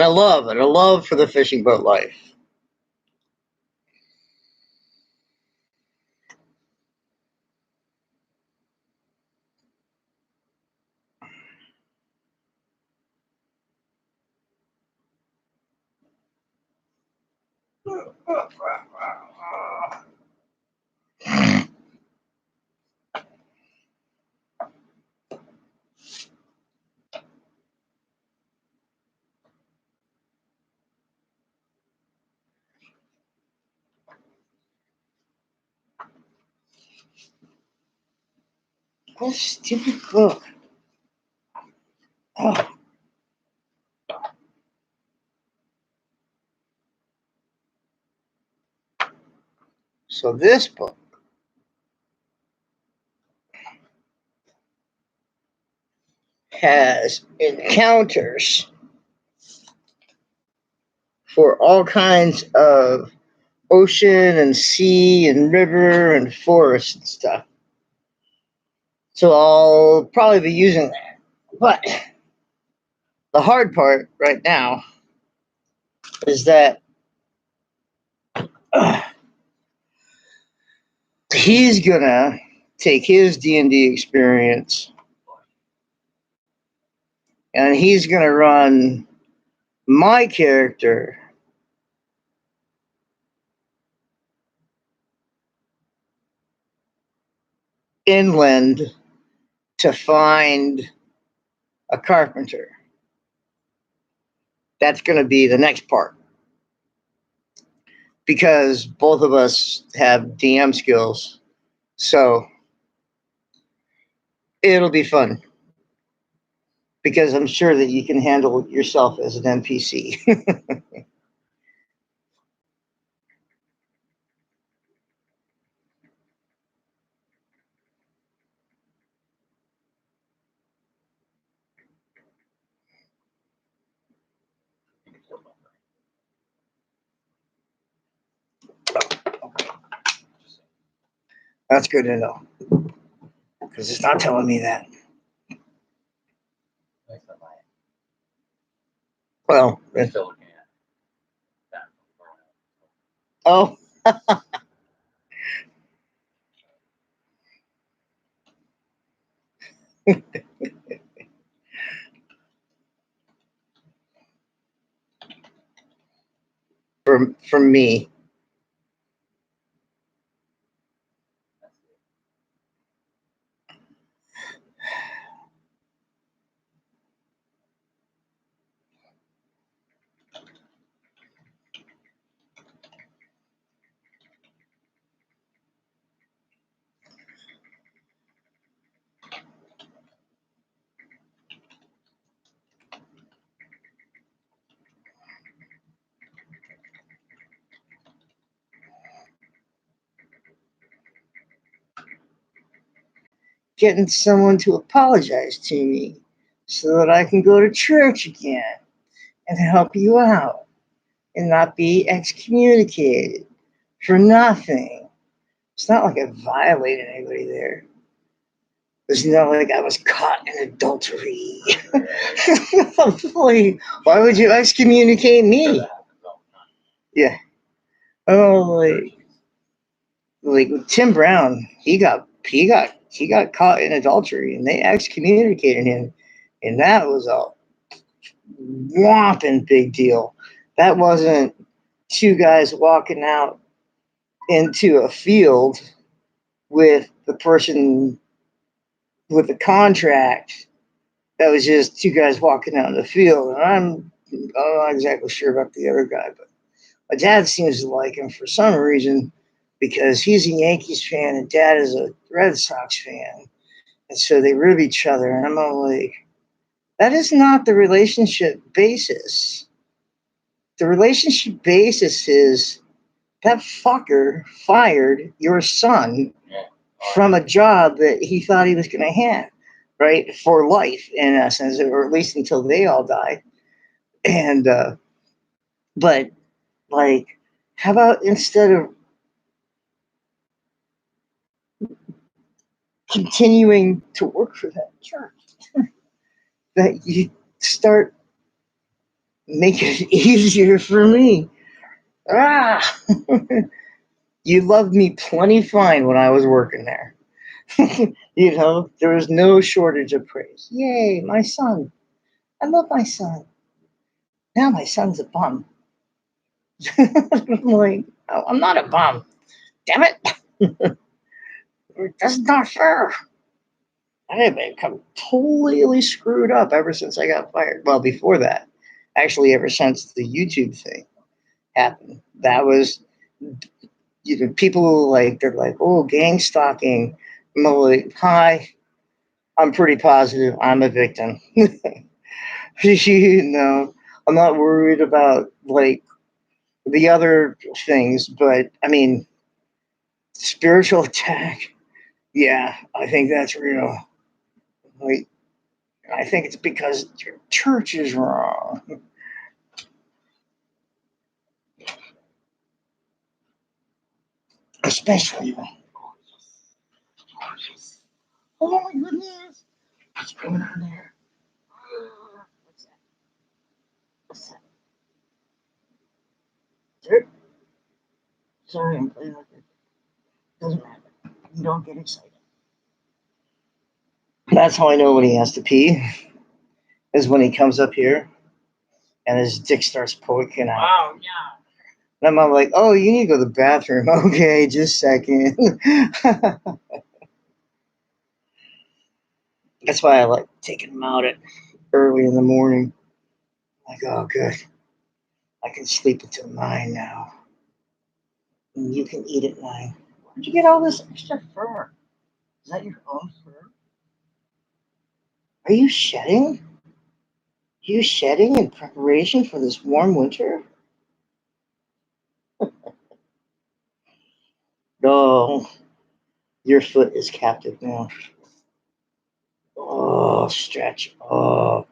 and a love for the fishing boat life. What a stupid book. Oh. So this book has encounters for all kinds of ocean and sea and river and forest and stuff. So I'll probably be using that. But the hard part right now is that he's gonna take his D&D experience and he's gonna run my character inland to find a carpenter. That's gonna be the next part. Because both of us have DM skills. So it'll be fun. Because I'm sure that you can handle yourself as an NPC. That's good to know. Because it's not telling me that. Well, Still looking at that. oh. from me. Getting someone to apologize to me so that I can go to church again and help you out and not be excommunicated for nothing. It's not like I violated anybody there. It's not like I was caught in adultery. Like, why would you excommunicate me? Yeah. Oh, like Tim Brown, he got caught in adultery, and they excommunicated him, and that was a whopping big deal. That wasn't two guys walking out into a field with the person with the contract. That was just two guys walking out in the field, and I'm not exactly sure about the other guy, but my dad seems to like him for some reason because he's a Yankees fan and dad is a Red Sox fan. And so they rib each other. And I'm all like, that is not the relationship basis. The relationship basis is that fucker fired your son from a job that he thought he was going to have, right? For life, in essence, or at least until they all die. And, but like, how about instead of continuing to work for that church, that you start make it easier for me. Ah, you loved me plenty fine when I was working there. There was no shortage of praise. Yay, my son. I love my son. Now my son's a bum. I'm like, oh, I'm not a bum. Damn it. That's not fair. I have become completely screwed up ever since I got fired. Well, before that, actually, ever since the YouTube thing happened, that was, people like, they're like, oh, gang stalking. I'm like, hi, I'm pretty positive I'm a victim. I'm not worried about like the other things, but I mean, spiritual attack. Yeah, I think that's real. Like, I think it's because your church is wrong. Especially. Oh my goodness. What's going on there? What's that? What's that? Dirt? Sorry, I'm playing with it. Doesn't matter. You don't get excited. That's how I know when he has to pee, is when he comes up here and his dick starts poking out. Oh, yeah. And I'm like, oh, you need to go to the bathroom. Okay, just a second. That's why I like taking him out at early in the morning. Like, oh, good. I can sleep until 9 now. And you can eat at 9. Where'd you get all this extra fur? Is that your own fur? Are you shedding? Are you shedding in preparation for this warm winter? No, your foot is captive now. Oh, stretch. Oh,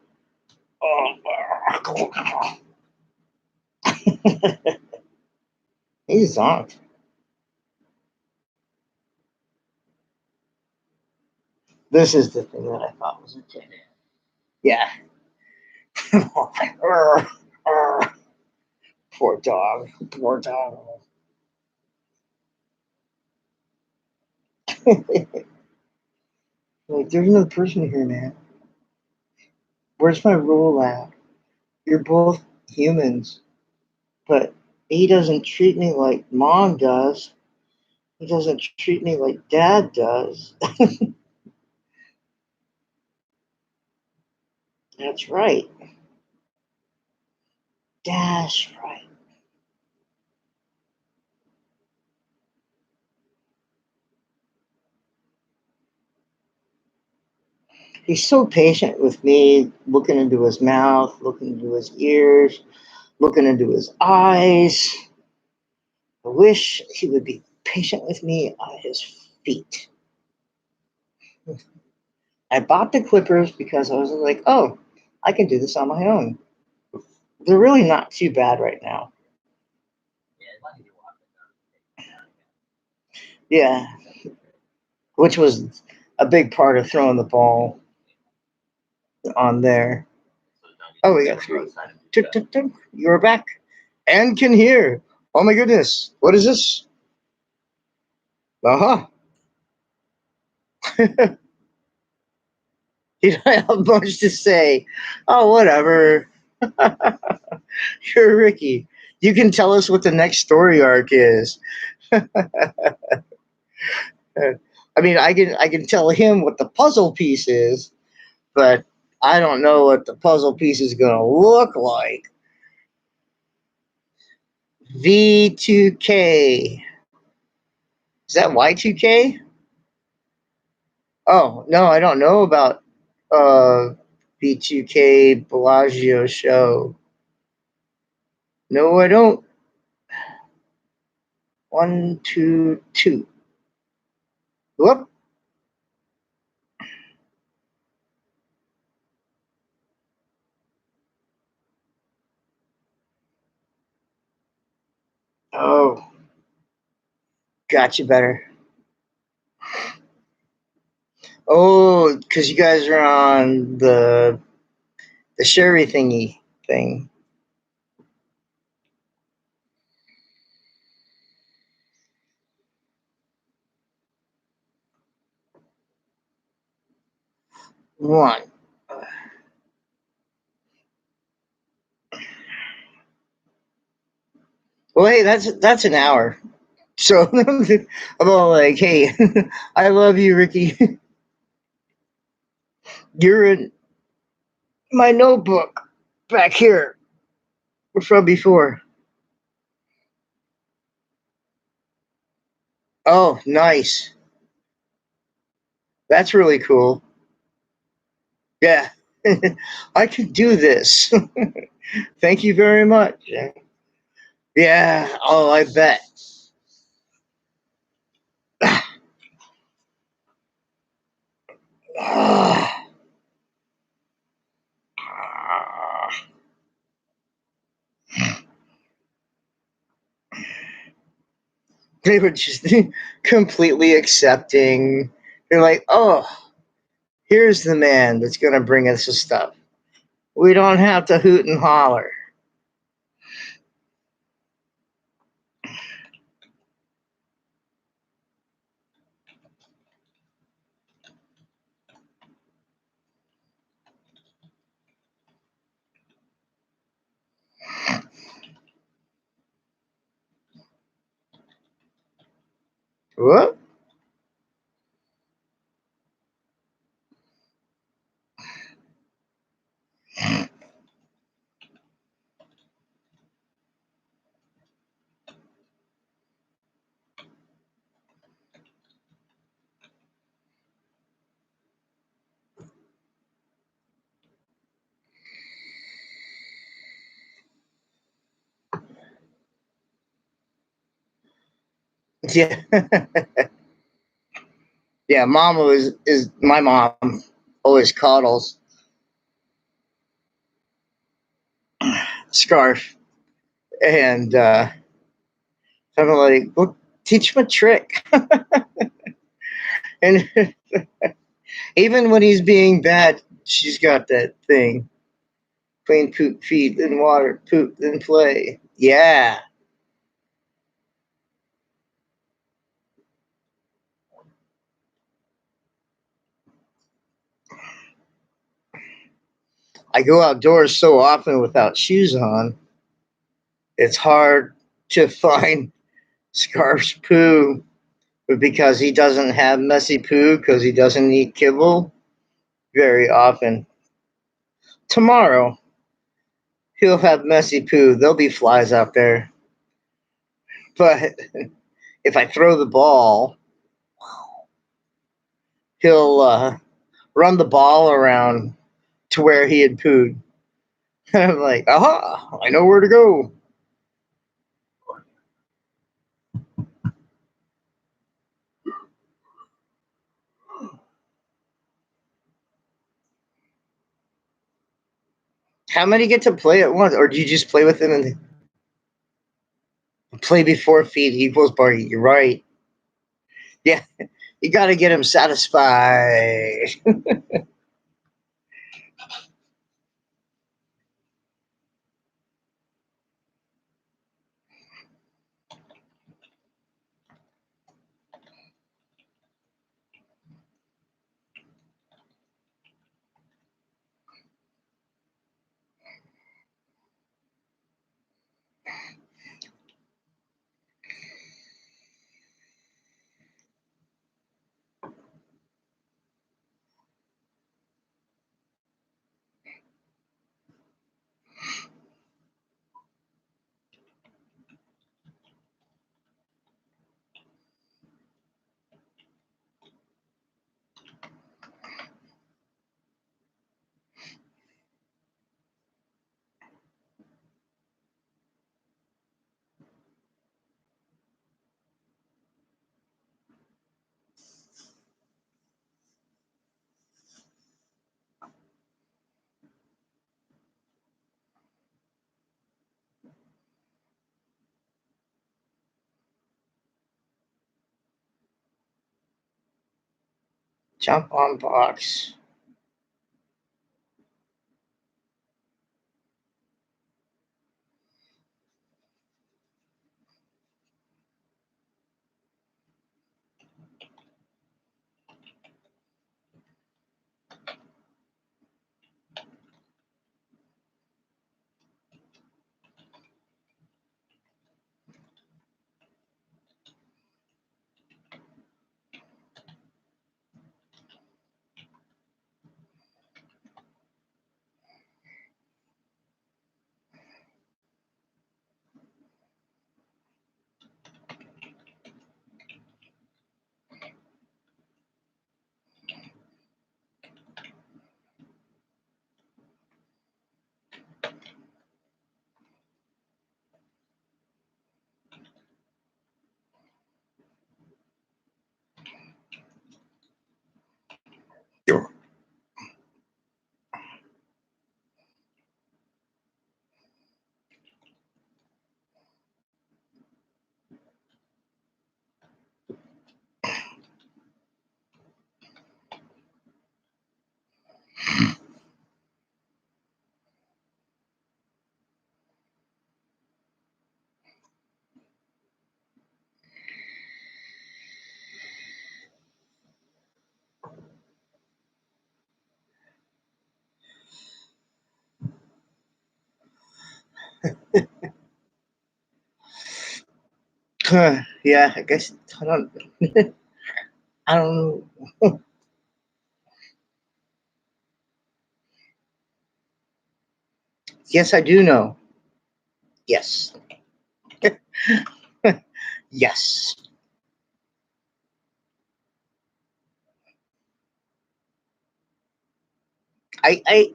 oh. He's zonked. This is the thing that I thought was a tip. Yeah. Poor dog. Poor dog. Like, there's another person here, man. Where's my rule at? You're both humans, but he doesn't treat me like mom does. He doesn't treat me like dad does. That's right. That's right. He's so patient with me, looking into his mouth, looking into his ears, looking into his eyes. I wish he would be patient with me on his feet. I bought the clippers because I was like, oh, I can do this on my own. They're really not too bad right now. Yeah, which was a big part of throwing the ball on there. Oh, we got 3. Tick, tick, tick. You're back and can hear. Oh my goodness. What is this? Uh huh. You don't have much to say. Oh, whatever. You're Ricky. You can tell us what the next story arc is. I mean, I can tell him what the puzzle piece is, but I don't know what the puzzle piece is gonna look like. V2K. Is that Y2K? Oh no, I don't know about V2K Bellagio show. No, I don't. 1, 2, 2. Whoop. Oh, got you better. Oh, because you guys are on the Sherry thingy thing. one. Well, hey, that's an hour. So I'm all like, hey, I love you, Ricky. You're in my notebook back here from before. Oh, nice. That's really cool. Yeah, I can do this. Thank you very much. Yeah. Oh, I bet. They were just completely accepting. They're like, oh, here's the man that's going to bring us the stuff. We don't have to hoot and holler. What? Yeah. Yeah, Mama is my mom always coddles Scarf, and I'm like, well, teach him a trick. And even when he's being bad, she's got that thing: clean poop, feed, then water, poop, then play. Yeah, I go outdoors so often without shoes on. It's hard to find Scarf's poo, but because he doesn't have messy poo, because he doesn't eat kibble very often. Tomorrow, he'll have messy poo. There'll be flies out there. But if I throw the ball, he'll run the ball around to where he had pooed. And I'm like, aha, I know where to go. How many get to play at once? Or do you just play with them and play before feed equals bargain? You're right. Yeah, you got to get him satisfied. Jump on box. Yeah, I guess I don't. I don't know. Yes, I do know. Yes, yes. I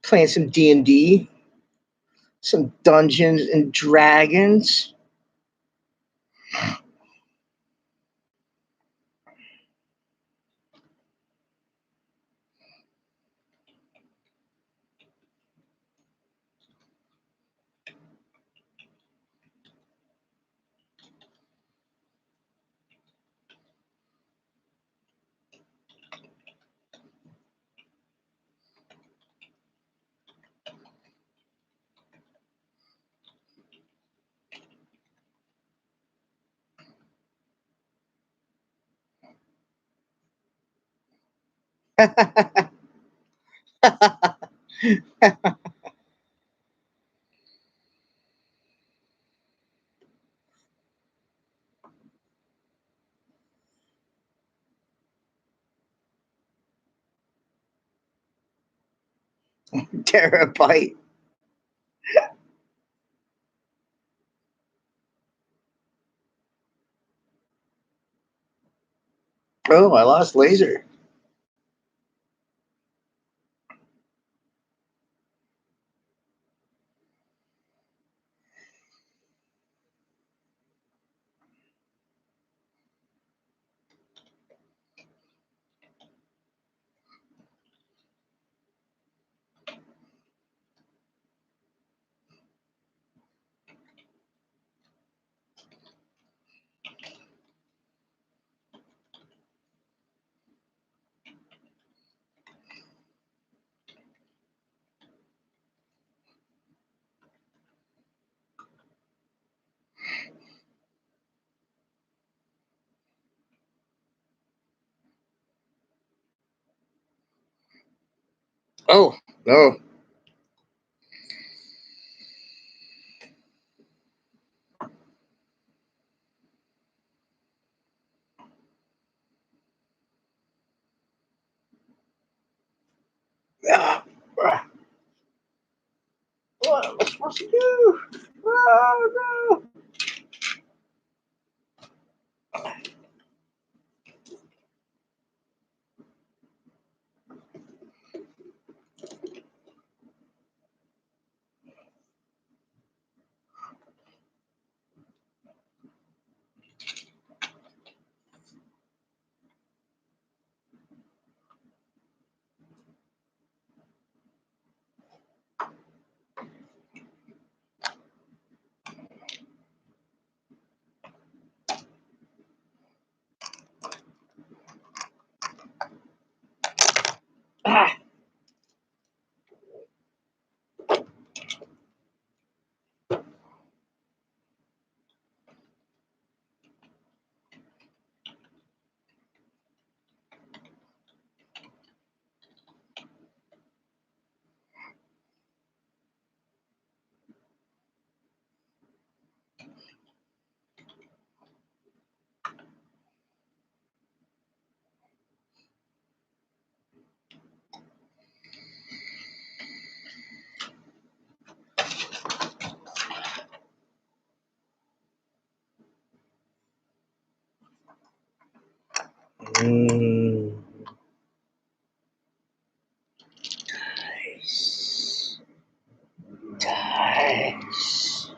playing some D&D, some Dungeons and Dragons. Terabyte. Oh, I lost laser. Oh no. Ah, ah. What am I supposed to do? Oh no. Ah. Mm, nice. Nice.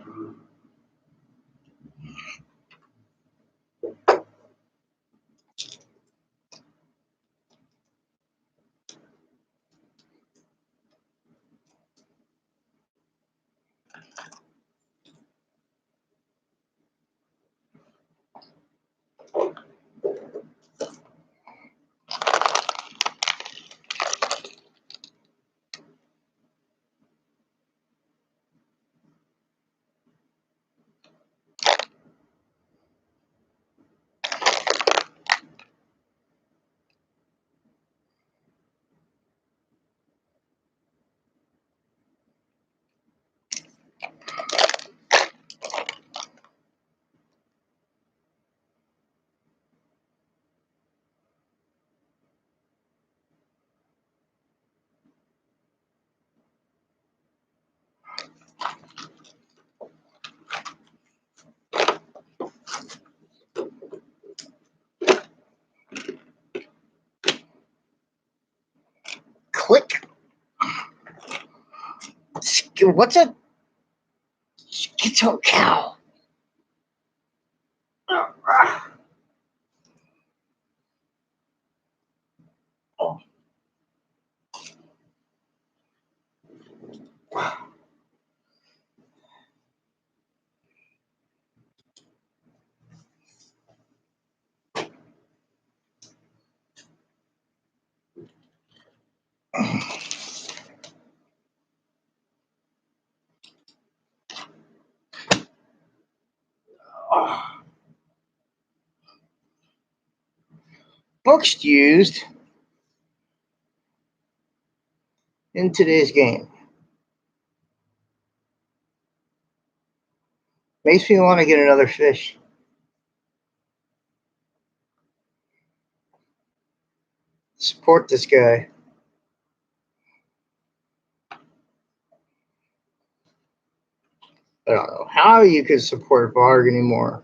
What's a schizo cow? Oh. Books used in today's game. Makes me want to get another fish. Support this guy. I don't know how you could support Varg anymore.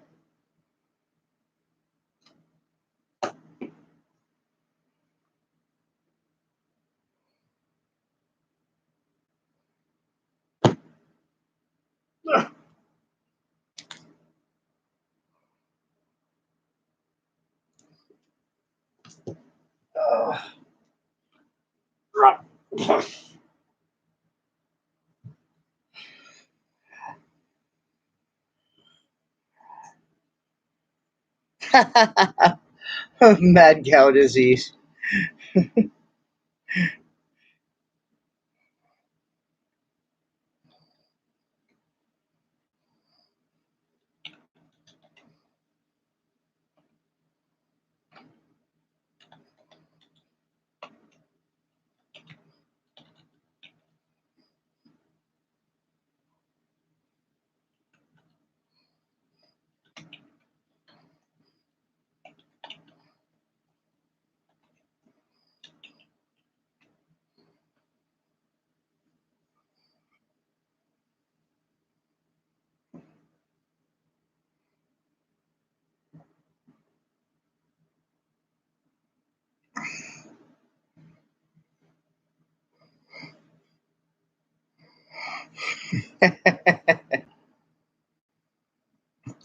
Mad cow disease.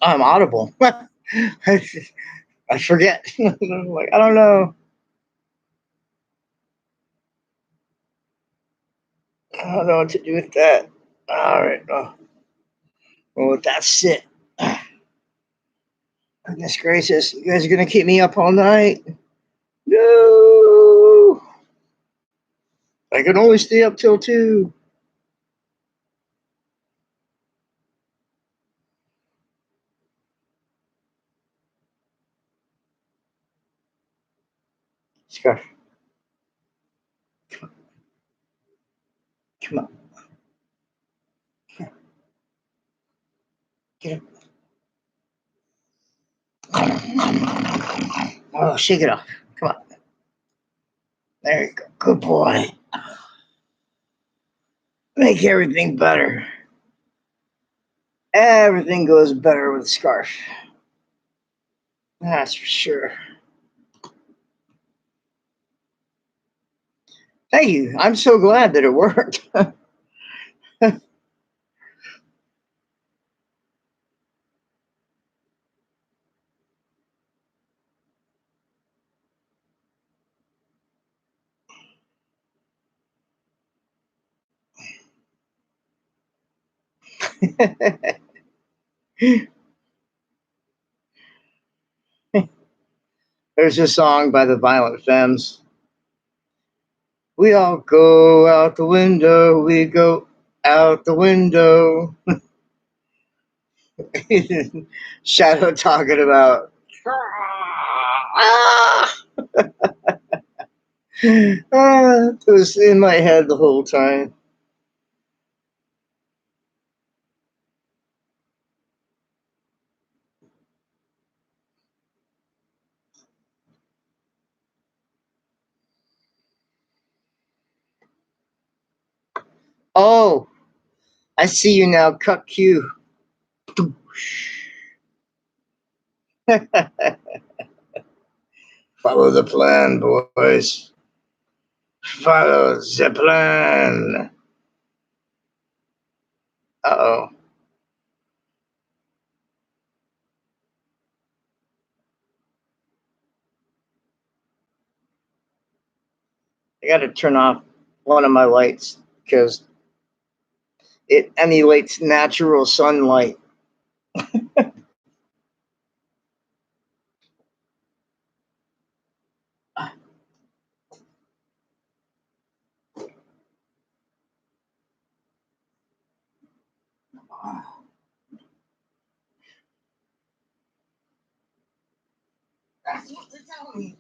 I'm audible. I forget. Like, I don't know. I don't know what to do with that. All right. Well, that's it. Goodness gracious. You guys are going to keep me up all night? No. I can only stay up till 2. Scarf. Come on. Get up. Oh, shake it off. Come on. There you go. Good boy. Make everything better. Everything goes better with a scarf. That's for sure. Thank you. I'm so glad that it worked. There's a song by the Violent Femmes. We all go out the window. We go out the window. Shadow talking about. It was in my head the whole time. Oh, I see you now. Cut Q. Follow the plan, boys. Follow the plan. Uh-oh. I got to turn off one of my lights because it emulates natural sunlight. That's what they're telling me.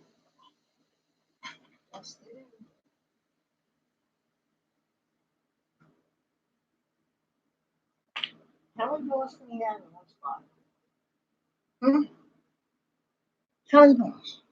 Yes, they do. How many balls can you have in one spot? Hmm? How many balls?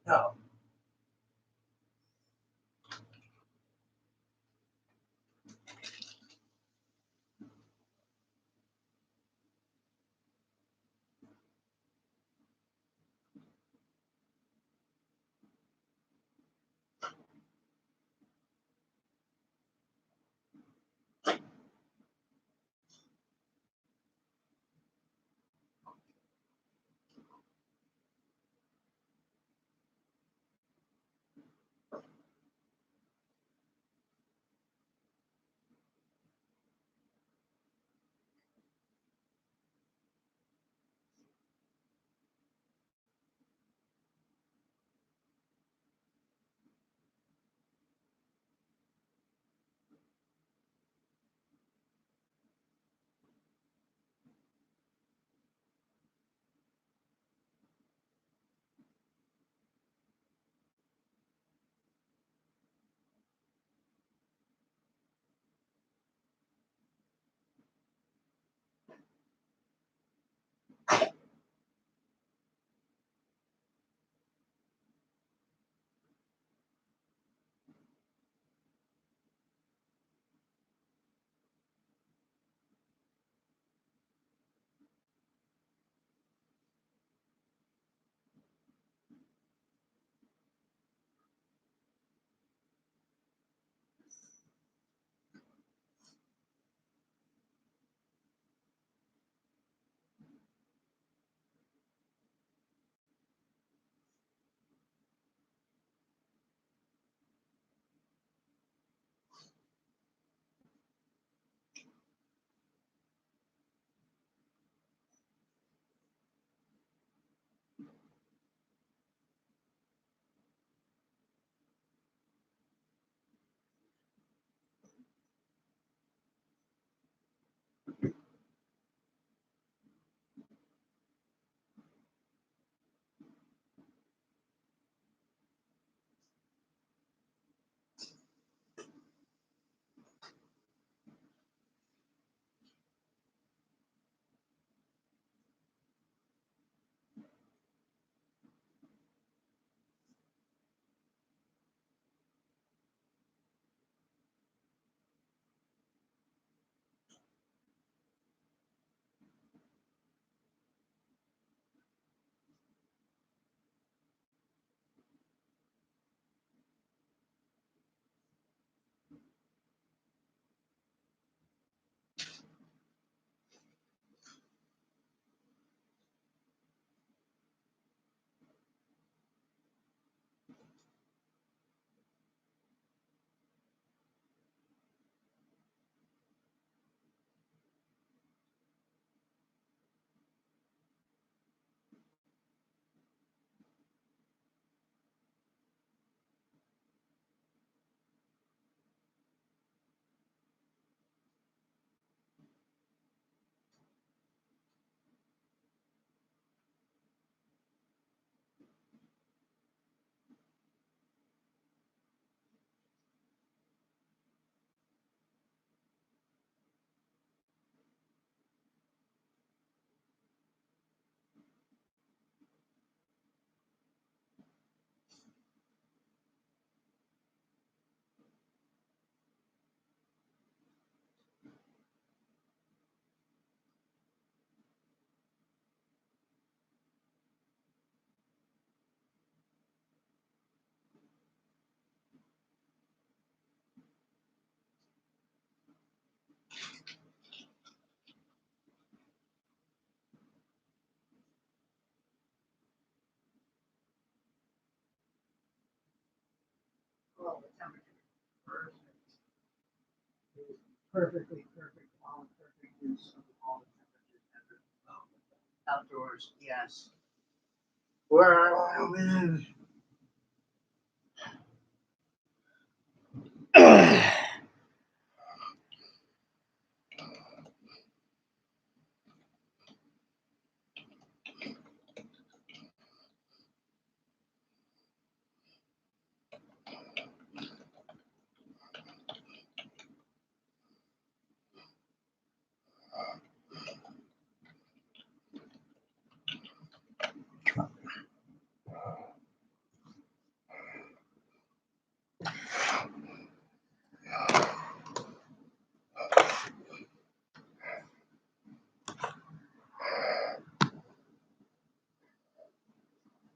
No. perfect use of all the temperatures ever. Outdoors, yes. Where I want to live.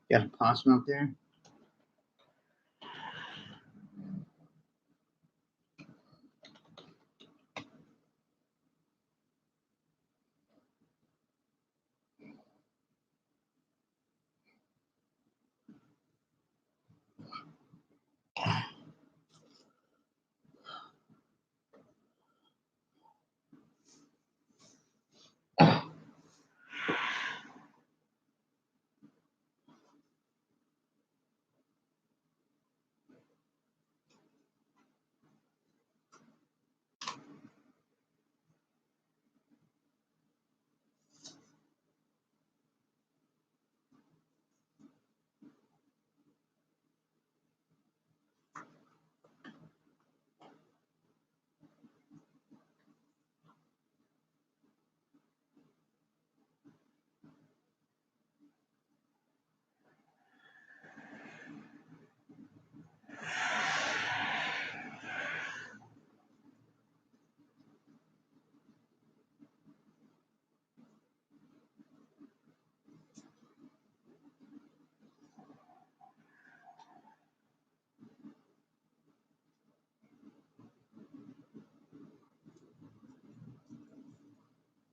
Got a possum up there?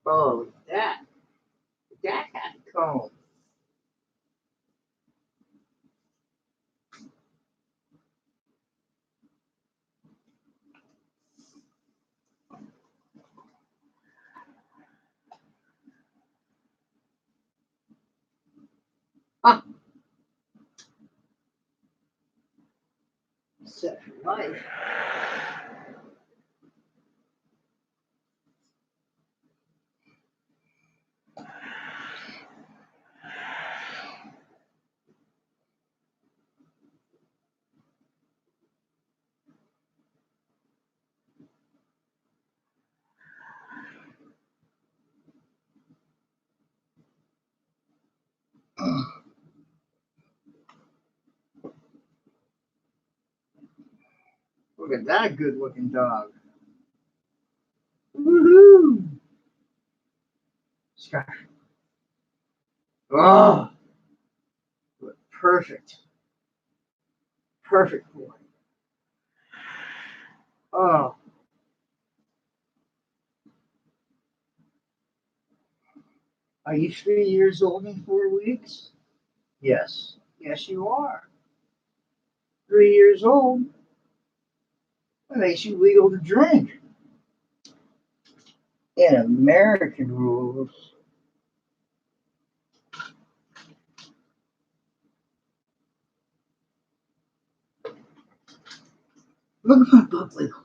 Oh, that had comb. Ah, set for life. Look at that good looking dog. Woohoo! Sky. Oh, perfect. Perfect boy. Oh, are you 3 years old in 4 weeks? Yes. Yes, you are. 3 years old. That makes you legal to drink. In American rules. Look at my butt wiggle.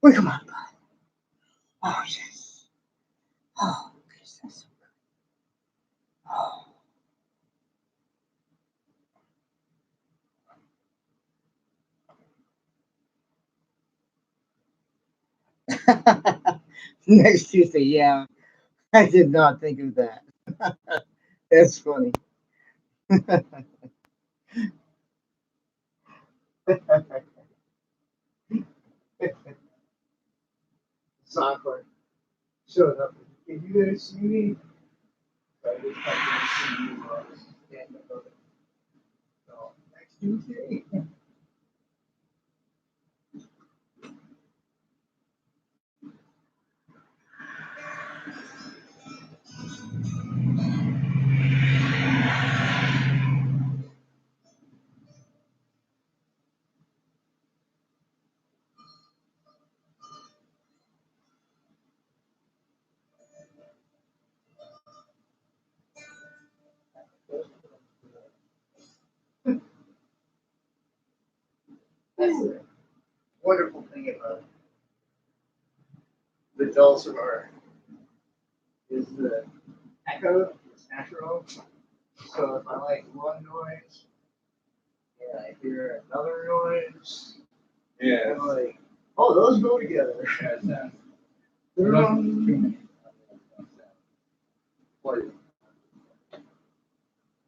Look at my butt. Oh, yes. Oh, goodness. Oh. Next Tuesday, yeah. I did not think of that. That's funny. Software showed up. Can you guys see me? I just have to see you stand up. So, next Tuesday. That's the wonderful thing about the dulcimer is the echo is natural. So if I like one noise and I hear another noise, Yeah. I'm like, oh, those go together. They're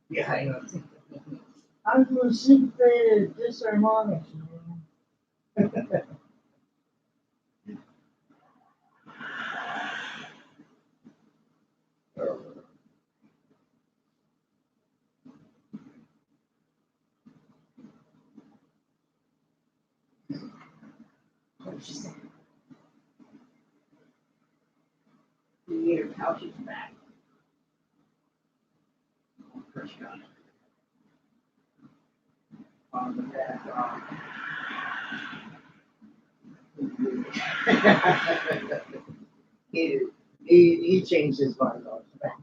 yeah, I know. I'm doing syncopated disharmonics, man. You need her pouches back. First gun. On the back. He changed his mind on the back.